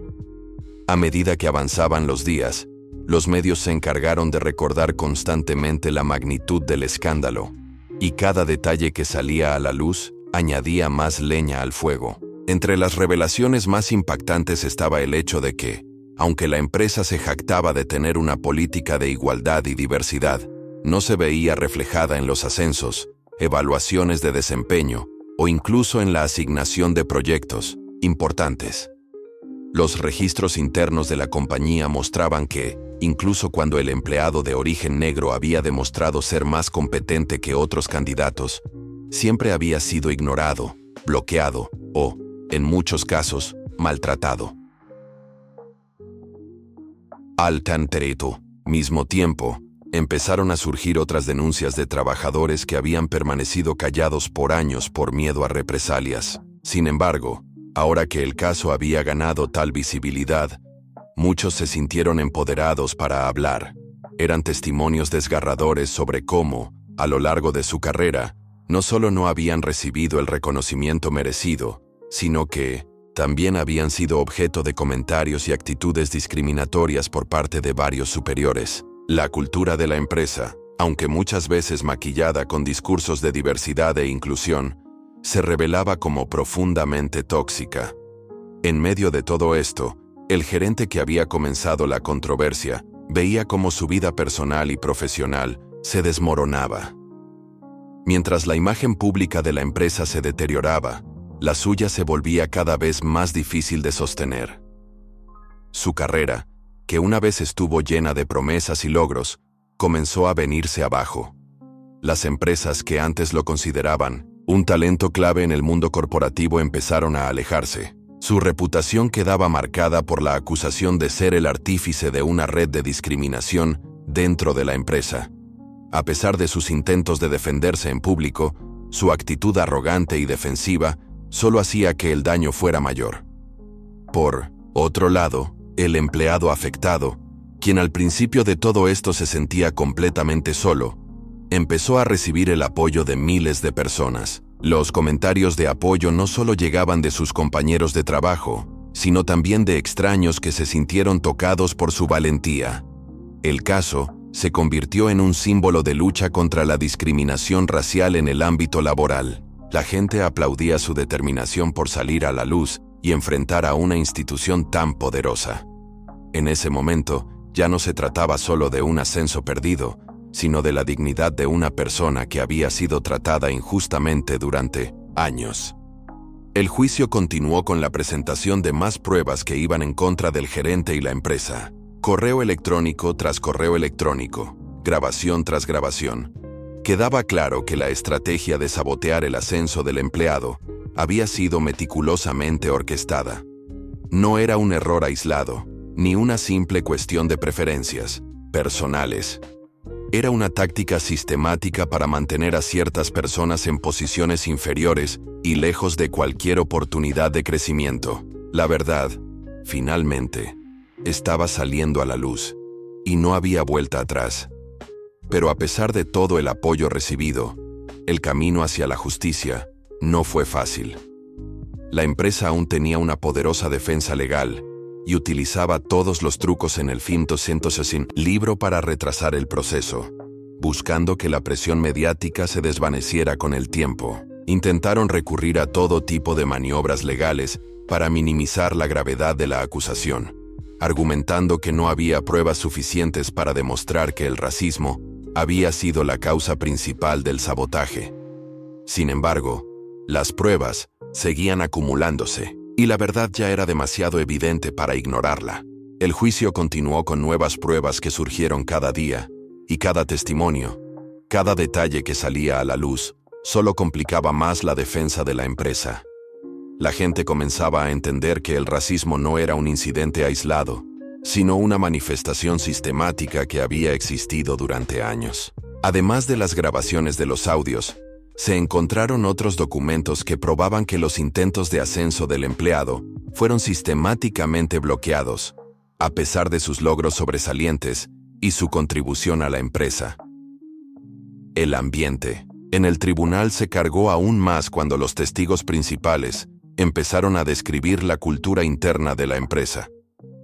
A medida que avanzaban los días, los medios se encargaron de recordar constantemente la magnitud del escándalo, y cada detalle que salía a la luz añadía más leña al fuego. Entre las revelaciones más impactantes estaba el hecho de que, aunque la empresa se jactaba de tener una política de igualdad y diversidad, no se veía reflejada en los ascensos, evaluaciones de desempeño o incluso en la asignación de proyectos importantes. Los registros internos de la compañía mostraban que, incluso cuando el empleado de origen negro había demostrado ser más competente que otros candidatos, siempre había sido ignorado, bloqueado o, en muchos casos, maltratado. Al mismo tiempo, empezaron a surgir otras denuncias de trabajadores que habían permanecido callados por años por miedo a represalias. Sin embargo, ahora que el caso había ganado tal visibilidad, muchos se sintieron empoderados para hablar. Eran testimonios desgarradores sobre cómo, a lo largo de su carrera, no solo no habían recibido el reconocimiento merecido, sino que también habían sido objeto de comentarios y actitudes discriminatorias por parte de varios superiores. La cultura de la empresa, aunque muchas veces maquillada con discursos de diversidad e inclusión, se revelaba como profundamente tóxica. En medio de todo esto, el gerente que había comenzado la controversia veía cómo su vida personal y profesional se desmoronaba. Mientras la imagen pública de la empresa se deterioraba, la suya se volvía cada vez más difícil de sostener. Su carrera, que una vez estuvo llena de promesas y logros, comenzó a venirse abajo. Las empresas que antes lo consideraban un talento clave en el mundo corporativo empezaron a alejarse. Su reputación quedaba marcada por la acusación de ser el artífice de una red de discriminación dentro de la empresa. A pesar de sus intentos de defenderse en público, su actitud arrogante y defensiva solo hacía que el daño fuera mayor. Por otro lado, el empleado afectado, quien al principio de todo esto se sentía completamente solo, empezó a recibir el apoyo de miles de personas. Los comentarios de apoyo no solo llegaban de sus compañeros de trabajo, sino también de extraños que se sintieron tocados por su valentía. El caso se convirtió en un símbolo de lucha contra la discriminación racial en el ámbito laboral. La gente aplaudía su determinación por salir a la luz y enfrentar a una institución tan poderosa. En ese momento, ya no se trataba solo de un ascenso perdido, sino de la dignidad de una persona que había sido tratada injustamente durante años. El juicio continuó con la presentación de más pruebas que iban en contra del gerente y la empresa. Correo electrónico tras correo electrónico, grabación tras grabación. Quedaba claro que la estrategia de sabotear el ascenso del empleado había sido meticulosamente orquestada. No era un error aislado, ni una simple cuestión de preferencias personales. Era una táctica sistemática para mantener a ciertas personas en posiciones inferiores y lejos de cualquier oportunidad de crecimiento. La verdad, finalmente, estaba saliendo a la luz, y no había vuelta atrás. Pero a pesar de todo el apoyo recibido, el camino hacia la justicia no fue fácil. La empresa aún tenía una poderosa defensa legal y utilizaba todos los trucos en el libro para retrasar el proceso, buscando que la presión mediática se desvaneciera con el tiempo. Intentaron recurrir a todo tipo de maniobras legales para minimizar la gravedad de la acusación, argumentando que no había pruebas suficientes para demostrar que el racismo había sido la causa principal del sabotaje. Sin embargo, las pruebas seguían acumulándose, y la verdad ya era demasiado evidente para ignorarla. El juicio continuó con nuevas pruebas que surgieron cada día, y cada testimonio, cada detalle que salía a la luz, solo complicaba más la defensa de la empresa. La gente comenzaba a entender que el racismo no era un incidente aislado, sino una manifestación sistemática que había existido durante años. Además de las grabaciones de los audios, se encontraron otros documentos que probaban que los intentos de ascenso del empleado fueron sistemáticamente bloqueados, a pesar de sus logros sobresalientes y su contribución a la empresa. El ambiente en el tribunal se cargó aún más cuando los testigos principales empezaron a describir la cultura interna de la empresa.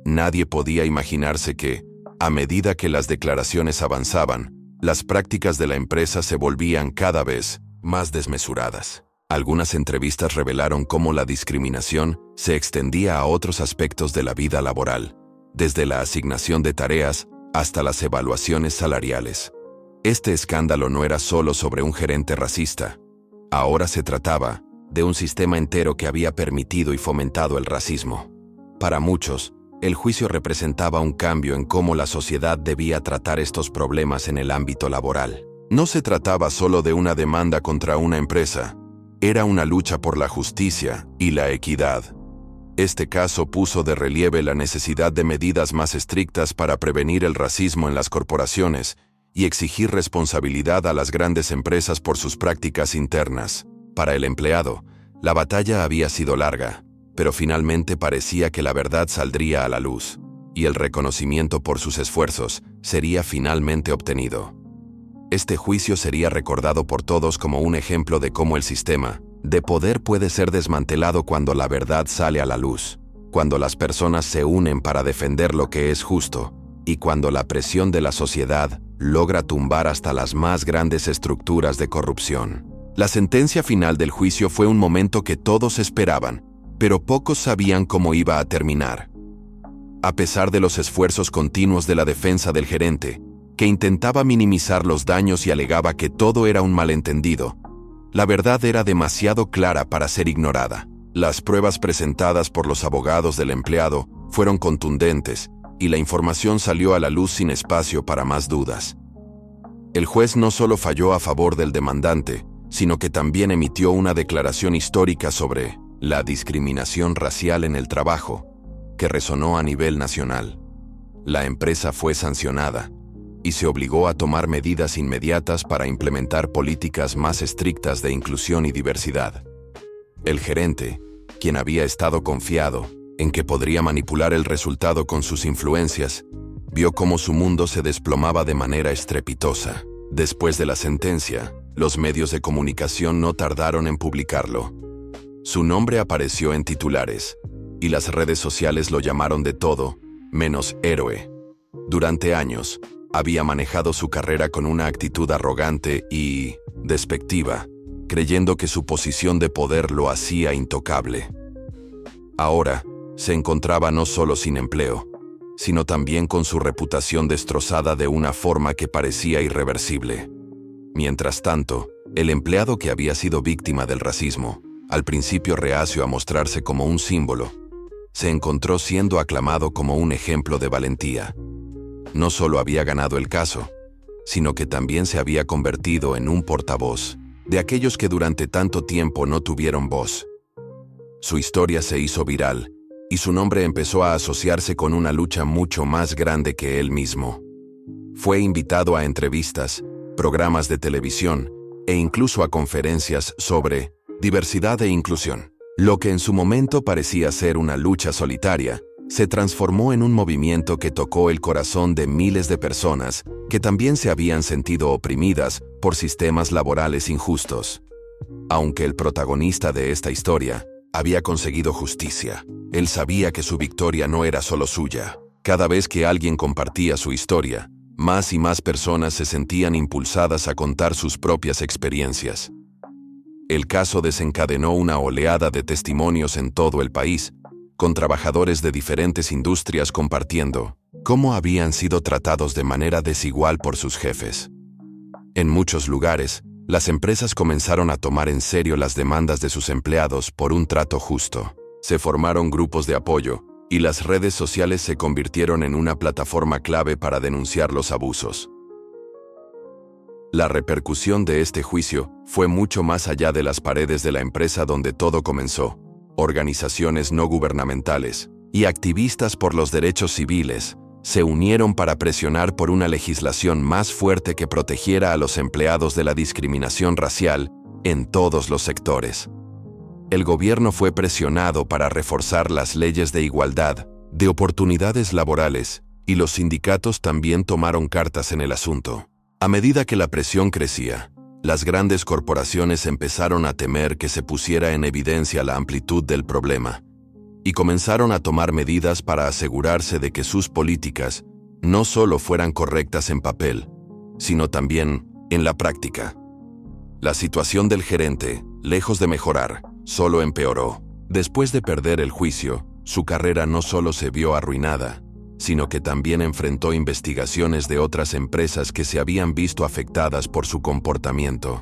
Nadie podía imaginarse que, a medida que las declaraciones avanzaban, las prácticas de la empresa se volvían cada vez más desmesuradas. Algunas entrevistas revelaron cómo la discriminación se extendía a otros aspectos de la vida laboral, desde la asignación de tareas hasta las evaluaciones salariales. Este escándalo no era solo sobre un gerente racista. Ahora se trataba de un sistema entero que había permitido y fomentado el racismo. Para muchos, el juicio representaba un cambio en cómo la sociedad debía tratar estos problemas en el ámbito laboral. No se trataba solo de una demanda contra una empresa. Era una lucha por la justicia y la equidad. Este caso puso de relieve la necesidad de medidas más estrictas para prevenir el racismo en las corporaciones y exigir responsabilidad a las grandes empresas por sus prácticas internas. Para el empleado, la batalla había sido larga, pero finalmente parecía que la verdad saldría a la luz, y el reconocimiento por sus esfuerzos sería finalmente obtenido. Este juicio sería recordado por todos como un ejemplo de cómo el sistema de poder puede ser desmantelado cuando la verdad sale a la luz, cuando las personas se unen para defender lo que es justo, y cuando la presión de la sociedad logra tumbar hasta las más grandes estructuras de corrupción. La sentencia final del juicio fue un momento que todos esperaban, pero pocos sabían cómo iba a terminar. A pesar de los esfuerzos continuos de la defensa del gerente, que intentaba minimizar los daños y alegaba que todo era un malentendido, la verdad era demasiado clara para ser ignorada. Las pruebas presentadas por los abogados del empleado fueron contundentes y la información salió a la luz sin espacio para más dudas. El juez no solo falló a favor del demandante, sino que también emitió una declaración histórica sobre la discriminación racial en el trabajo, que resonó a nivel nacional. La empresa fue sancionada y se obligó a tomar medidas inmediatas para implementar políticas más estrictas de inclusión y diversidad. El gerente, quien había estado confiado en que podría manipular el resultado con sus influencias, vio cómo su mundo se desplomaba de manera estrepitosa. Después de la sentencia, los medios de comunicación no tardaron en publicarlo. Su nombre apareció en titulares, y las redes sociales lo llamaron de todo, menos héroe. Durante años, había manejado su carrera con una actitud arrogante y despectiva, creyendo que su posición de poder lo hacía intocable. Ahora, se encontraba no solo sin empleo, sino también con su reputación destrozada de una forma que parecía irreversible. Mientras tanto, el empleado que había sido víctima del racismo, al principio reacio a mostrarse como un símbolo, se encontró siendo aclamado como un ejemplo de valentía. No solo había ganado el caso, sino que también se había convertido en un portavoz de aquellos que durante tanto tiempo no tuvieron voz. Su historia se hizo viral, y su nombre empezó a asociarse con una lucha mucho más grande que él mismo. Fue invitado a entrevistas, programas de televisión e incluso a conferencias sobre diversidad e inclusión. Lo que en su momento parecía ser una lucha solitaria, se transformó en un movimiento que tocó el corazón de miles de personas que también se habían sentido oprimidas por sistemas laborales injustos. Aunque el protagonista de esta historia había conseguido justicia, él sabía que su victoria no era solo suya. Cada vez que alguien compartía su historia, más y más personas se sentían impulsadas a contar sus propias experiencias. El caso desencadenó una oleada de testimonios en todo el país, con trabajadores de diferentes industrias compartiendo cómo habían sido tratados de manera desigual por sus jefes. En muchos lugares, las empresas comenzaron a tomar en serio las demandas de sus empleados por un trato justo. Se formaron grupos de apoyo, y las redes sociales se convirtieron en una plataforma clave para denunciar los abusos. La repercusión de este juicio fue mucho más allá de las paredes de la empresa donde todo comenzó. Organizaciones no gubernamentales y activistas por los derechos civiles se unieron para presionar por una legislación más fuerte que protegiera a los empleados de la discriminación racial en todos los sectores. El gobierno fue presionado para reforzar las leyes de igualdad, de oportunidades laborales, y los sindicatos también tomaron cartas en el asunto. A medida que la presión crecía, las grandes corporaciones empezaron a temer que se pusiera en evidencia la amplitud del problema, y comenzaron a tomar medidas para asegurarse de que sus políticas no solo fueran correctas en papel, sino también en la práctica. La situación del gerente lejos de mejorar, solo empeoró. Después de perder el juicio, su carrera no solo se vio arruinada, sino que también enfrentó investigaciones de otras empresas que se habían visto afectadas por su comportamiento.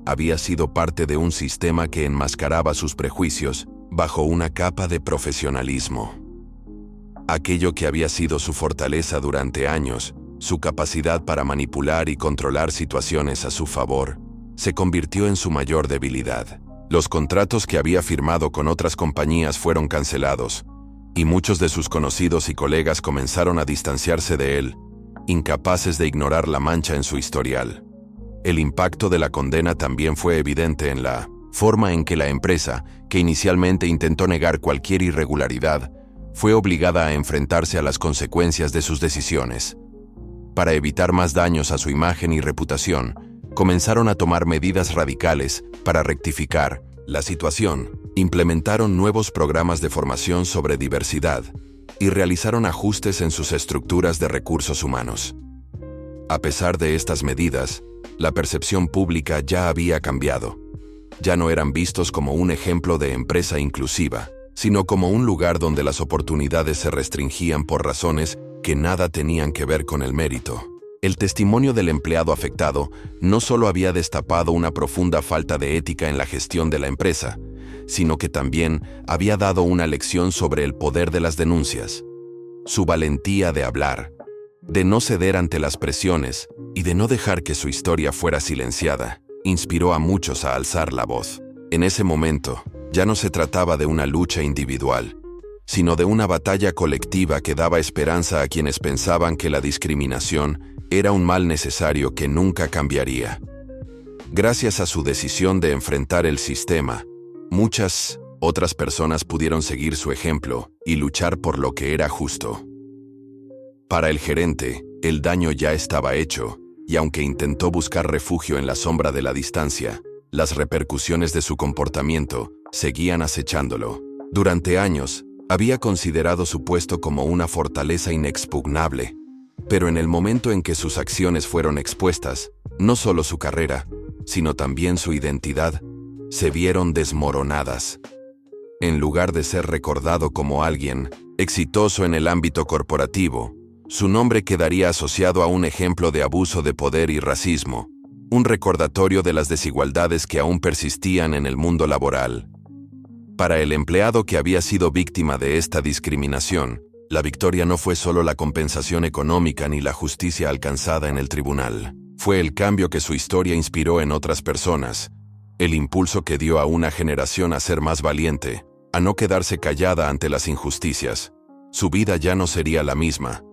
Había sido parte de un sistema que enmascaraba sus prejuicios bajo una capa de profesionalismo. Aquello que había sido su fortaleza durante años, su capacidad para manipular y controlar situaciones a su favor, se convirtió en su mayor debilidad. Los contratos que había firmado con otras compañías fueron cancelados, y muchos de sus conocidos y colegas comenzaron a distanciarse de él, incapaces de ignorar la mancha en su historial. El impacto de la condena también fue evidente en la forma en que la empresa, que inicialmente intentó negar cualquier irregularidad, fue obligada a enfrentarse a las consecuencias de sus decisiones. Para evitar más daños a su imagen y reputación, comenzaron a tomar medidas radicales para rectificar la situación, implementaron nuevos programas de formación sobre diversidad y realizaron ajustes en sus estructuras de recursos humanos. A pesar de estas medidas, la percepción pública ya había cambiado. Ya no eran vistos como un ejemplo de empresa inclusiva, sino como un lugar donde las oportunidades se restringían por razones que nada tenían que ver con el mérito. El testimonio del empleado afectado no solo había destapado una profunda falta de ética en la gestión de la empresa, sino que también había dado una lección sobre el poder de las denuncias. Su valentía de hablar, de no ceder ante las presiones y de no dejar que su historia fuera silenciada, inspiró a muchos a alzar la voz. En ese momento, ya no se trataba de una lucha individual, sino de una batalla colectiva que daba esperanza a quienes pensaban que la discriminación era un mal necesario que nunca cambiaría. Gracias a su decisión de enfrentar el sistema, muchas otras personas pudieron seguir su ejemplo y luchar por lo que era justo. Para el gerente, el daño ya estaba hecho, y aunque intentó buscar refugio en la sombra de la distancia, las repercusiones de su comportamiento seguían acechándolo. Durante años, había considerado su puesto como una fortaleza inexpugnable, pero en el momento en que sus acciones fueron expuestas, no solo su carrera, sino también su identidad, se vieron desmoronadas. En lugar de ser recordado como alguien exitoso en el ámbito corporativo, su nombre quedaría asociado a un ejemplo de abuso de poder y racismo, un recordatorio de las desigualdades que aún persistían en el mundo laboral. Para el empleado que había sido víctima de esta discriminación, la victoria no fue solo la compensación económica ni la justicia alcanzada en el tribunal. Fue el cambio que su historia inspiró en otras personas, el impulso que dio a una generación a ser más valiente, a no quedarse callada ante las injusticias. Su vida ya no sería la misma,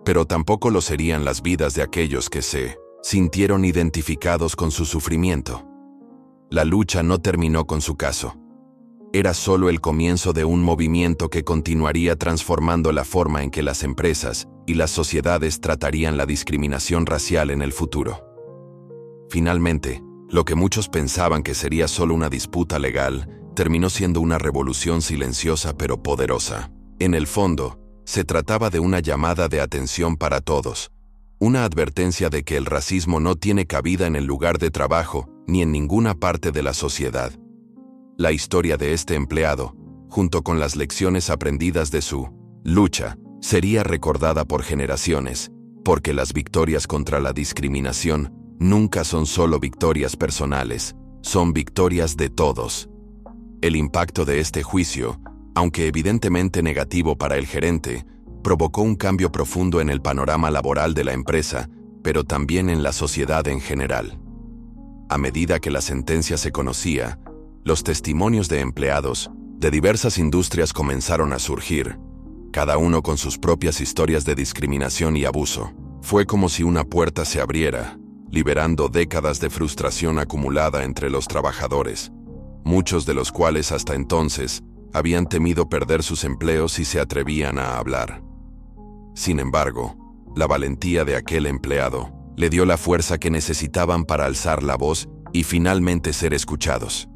pero tampoco lo serían las vidas de aquellos que se sintieron identificados con su sufrimiento. La lucha no terminó con su caso. Era solo el comienzo de un movimiento que continuaría transformando la forma en que las empresas y las sociedades tratarían la discriminación racial en el futuro. Finalmente, lo que muchos pensaban que sería solo una disputa legal, terminó siendo una revolución silenciosa pero poderosa. En el fondo, se trataba de una llamada de atención para todos, una advertencia de que el racismo no tiene cabida en el lugar de trabajo ni en ninguna parte de la sociedad. La historia de este empleado, junto con las lecciones aprendidas de su lucha, sería recordada por generaciones, porque las victorias contra la discriminación nunca son solo victorias personales, son victorias de todos. El impacto de este juicio, aunque evidentemente negativo para el gerente, provocó un cambio profundo en el panorama laboral de la empresa, pero también en la sociedad en general. A medida que la sentencia se conocía, los testimonios de empleados de diversas industrias comenzaron a surgir, cada uno con sus propias historias de discriminación y abuso. Fue como si una puerta se abriera, liberando décadas de frustración acumulada entre los trabajadores, muchos de los cuales hasta entonces habían temido perder sus empleos y se atrevían a hablar. Sin embargo, la valentía de aquel empleado le dio la fuerza que necesitaban para alzar la voz y finalmente ser escuchados.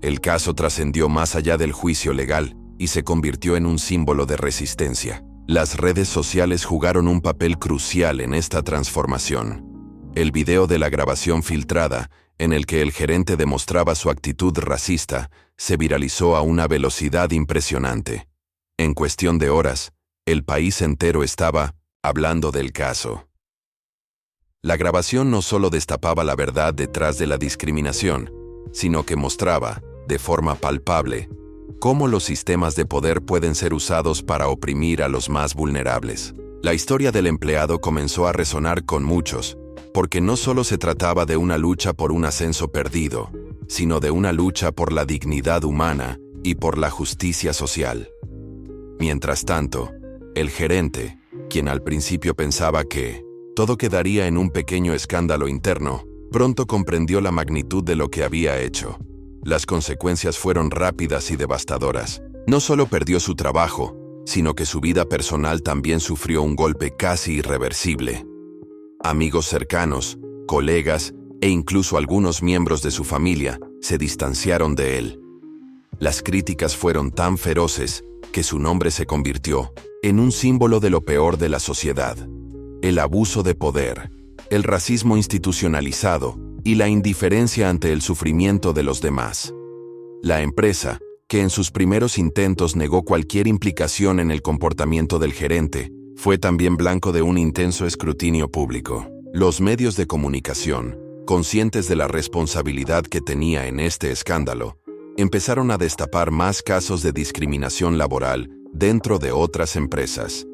El caso trascendió más allá del juicio legal y se convirtió en un símbolo de resistencia. Las redes sociales jugaron un papel crucial en esta transformación. El video de la grabación filtrada en el que el gerente demostraba su actitud racista, se viralizó a una velocidad impresionante. En cuestión de horas, el país entero estaba hablando del caso. La grabación no solo destapaba la verdad detrás de la discriminación, sino que mostraba, de forma palpable, cómo los sistemas de poder pueden ser usados para oprimir a los más vulnerables. La historia del empleado comenzó a resonar con muchos, porque no solo se trataba de una lucha por un ascenso perdido, sino de una lucha por la dignidad humana y por la justicia social. Mientras tanto, el gerente, quien al principio pensaba que todo quedaría en un pequeño escándalo interno, pronto comprendió la magnitud de lo que había hecho. Las consecuencias fueron rápidas y devastadoras. No solo perdió su trabajo, sino que su vida personal también sufrió un golpe casi irreversible. Amigos cercanos, colegas e incluso algunos miembros de su familia se distanciaron de él. Las críticas fueron tan feroces que su nombre se convirtió en un símbolo de lo peor de la sociedad: el abuso de poder, el racismo institucionalizado y la indiferencia ante el sufrimiento de los demás. La empresa, que en sus primeros intentos negó cualquier implicación en el comportamiento del gerente, fue también blanco de un intenso escrutinio público. Los medios de comunicación, conscientes de la responsabilidad que tenía en este escándalo, empezaron a destapar más casos de discriminación laboral dentro de otras empresas.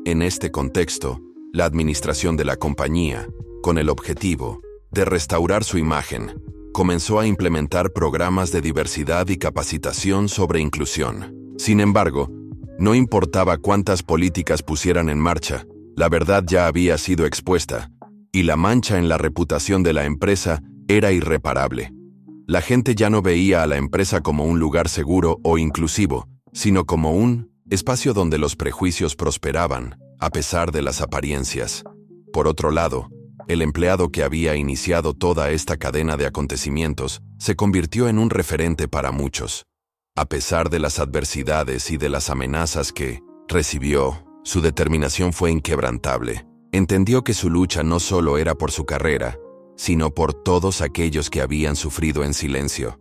En este contexto, la administración de la compañía, con el objetivo de restaurar su imagen, comenzó a implementar programas de diversidad y capacitación sobre inclusión. Sin embargo, no importaba cuántas políticas pusieran en marcha, la verdad ya había sido expuesta, y la mancha en la reputación de la empresa era irreparable. La gente ya no veía a la empresa como un lugar seguro o inclusivo, sino como un espacio donde los prejuicios prosperaban, a pesar de las apariencias. Por otro lado, el empleado que había iniciado toda esta cadena de acontecimientos se convirtió en un referente para muchos. A pesar de las adversidades y de las amenazas que recibió, su determinación fue inquebrantable. Entendió que su lucha no solo era por su carrera, sino por todos aquellos que habían sufrido en silencio.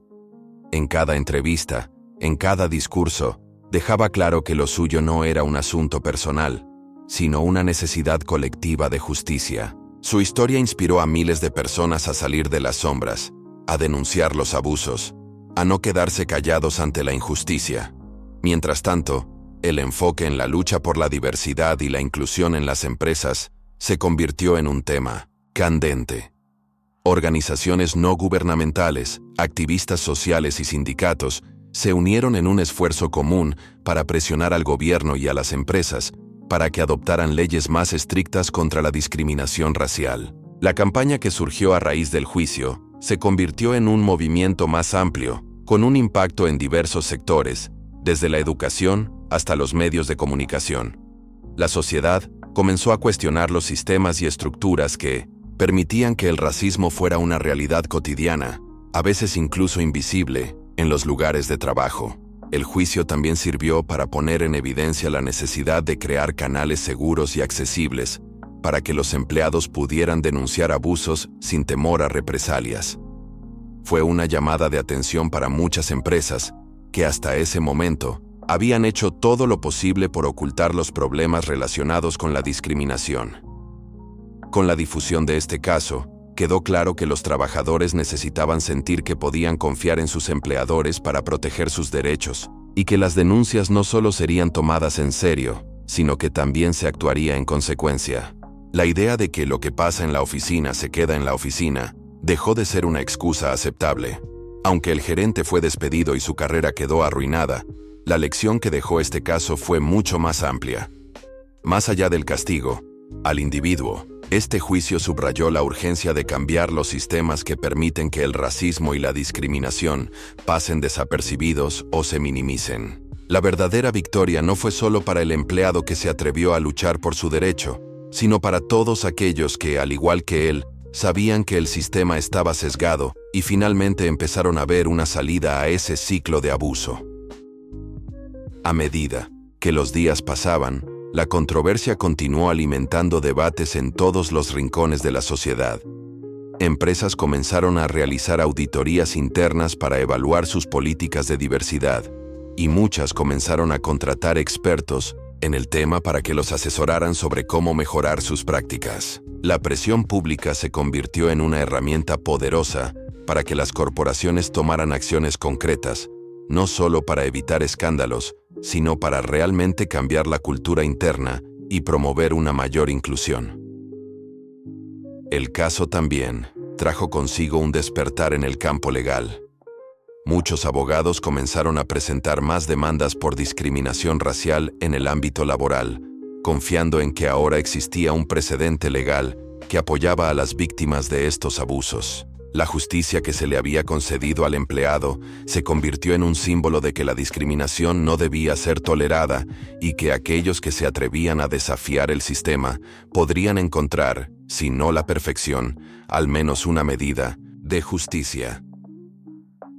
En cada entrevista, en cada discurso, dejaba claro que lo suyo no era un asunto personal, sino una necesidad colectiva de justicia. Su historia inspiró a miles de personas a salir de las sombras, a denunciar los abusos, a no quedarse callados ante la injusticia. Mientras tanto, el enfoque en la lucha por la diversidad y la inclusión en las empresas se convirtió en un tema candente. Organizaciones no gubernamentales, activistas sociales y sindicatos se unieron en un esfuerzo común para presionar al gobierno y a las empresas para que adoptaran leyes más estrictas contra la discriminación racial. La campaña que surgió a raíz del juicio se convirtió en un movimiento más amplio, con un impacto en diversos sectores, desde la educación hasta los medios de comunicación. La sociedad comenzó a cuestionar los sistemas y estructuras que permitían que el racismo fuera una realidad cotidiana, a veces incluso invisible, en los lugares de trabajo. El juicio también sirvió para poner en evidencia la necesidad de crear canales seguros y accesibles para que los empleados pudieran denunciar abusos sin temor a represalias. Fue una llamada de atención para muchas empresas que hasta ese momento habían hecho todo lo posible por ocultar los problemas relacionados con la discriminación. Con la difusión de este caso, quedó claro que los trabajadores necesitaban sentir que podían confiar en sus empleadores para proteger sus derechos, y que las denuncias no solo serían tomadas en serio, sino que también se actuaría en consecuencia. La idea de que lo que pasa en la oficina se queda en la oficina dejó de ser una excusa aceptable. Aunque el gerente fue despedido y su carrera quedó arruinada, la lección que dejó este caso fue mucho más amplia. Más allá del castigo al individuo, este juicio subrayó la urgencia de cambiar los sistemas que permiten que el racismo y la discriminación pasen desapercibidos o se minimicen. La verdadera victoria no fue solo para el empleado que se atrevió a luchar por su derecho, sino para todos aquellos que, al igual que él, sabían que el sistema estaba sesgado y finalmente empezaron a ver una salida a ese ciclo de abuso. A medida que los días pasaban, la controversia continuó alimentando debates en todos los rincones de la sociedad. Empresas comenzaron a realizar auditorías internas para evaluar sus políticas de diversidad, y muchas comenzaron a contratar expertos en el tema para que los asesoraran sobre cómo mejorar sus prácticas. La presión pública se convirtió en una herramienta poderosa para que las corporaciones tomaran acciones concretas, no solo para evitar escándalos, sino para realmente cambiar la cultura interna y promover una mayor inclusión. El caso también trajo consigo un despertar en el campo legal. Muchos abogados comenzaron a presentar más demandas por discriminación racial en el ámbito laboral, confiando en que ahora existía un precedente legal que apoyaba a las víctimas de estos abusos. La justicia que se le había concedido al empleado se convirtió en un símbolo de que la discriminación no debía ser tolerada y que aquellos que se atrevían a desafiar el sistema podrían encontrar, si no la perfección, al menos una medida de justicia.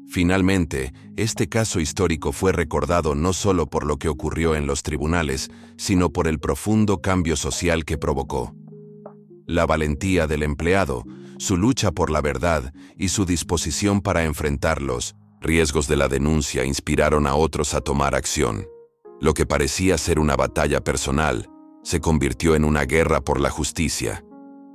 Finalmente, este caso histórico fue recordado no solo por lo que ocurrió en los tribunales, sino por el profundo cambio social que provocó. La valentía del empleado, su lucha por la verdad y su disposición para enfrentar los riesgos de la denuncia inspiraron a otros a tomar acción. Lo que parecía ser una batalla personal se convirtió en una guerra por la justicia,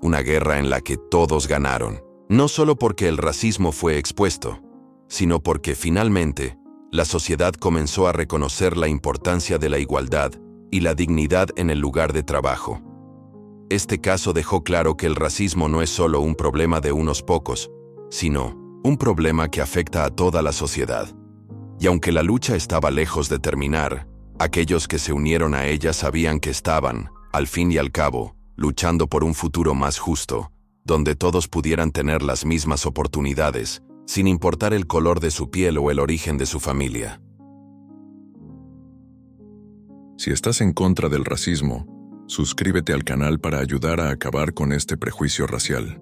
una guerra en la que todos ganaron, no solo porque el racismo fue expuesto, sino porque finalmente la sociedad comenzó a reconocer la importancia de la igualdad y la dignidad en el lugar de trabajo. Este caso dejó claro que el racismo no es solo un problema de unos pocos, sino un problema que afecta a toda la sociedad. Y aunque la lucha estaba lejos de terminar, aquellos que se unieron a ella sabían que estaban, al fin y al cabo, luchando por un futuro más justo, donde todos pudieran tener las mismas oportunidades, sin importar el color de su piel o el origen de su familia. Si estás en contra del racismo, suscríbete al canal para ayudar a acabar con este prejuicio racial.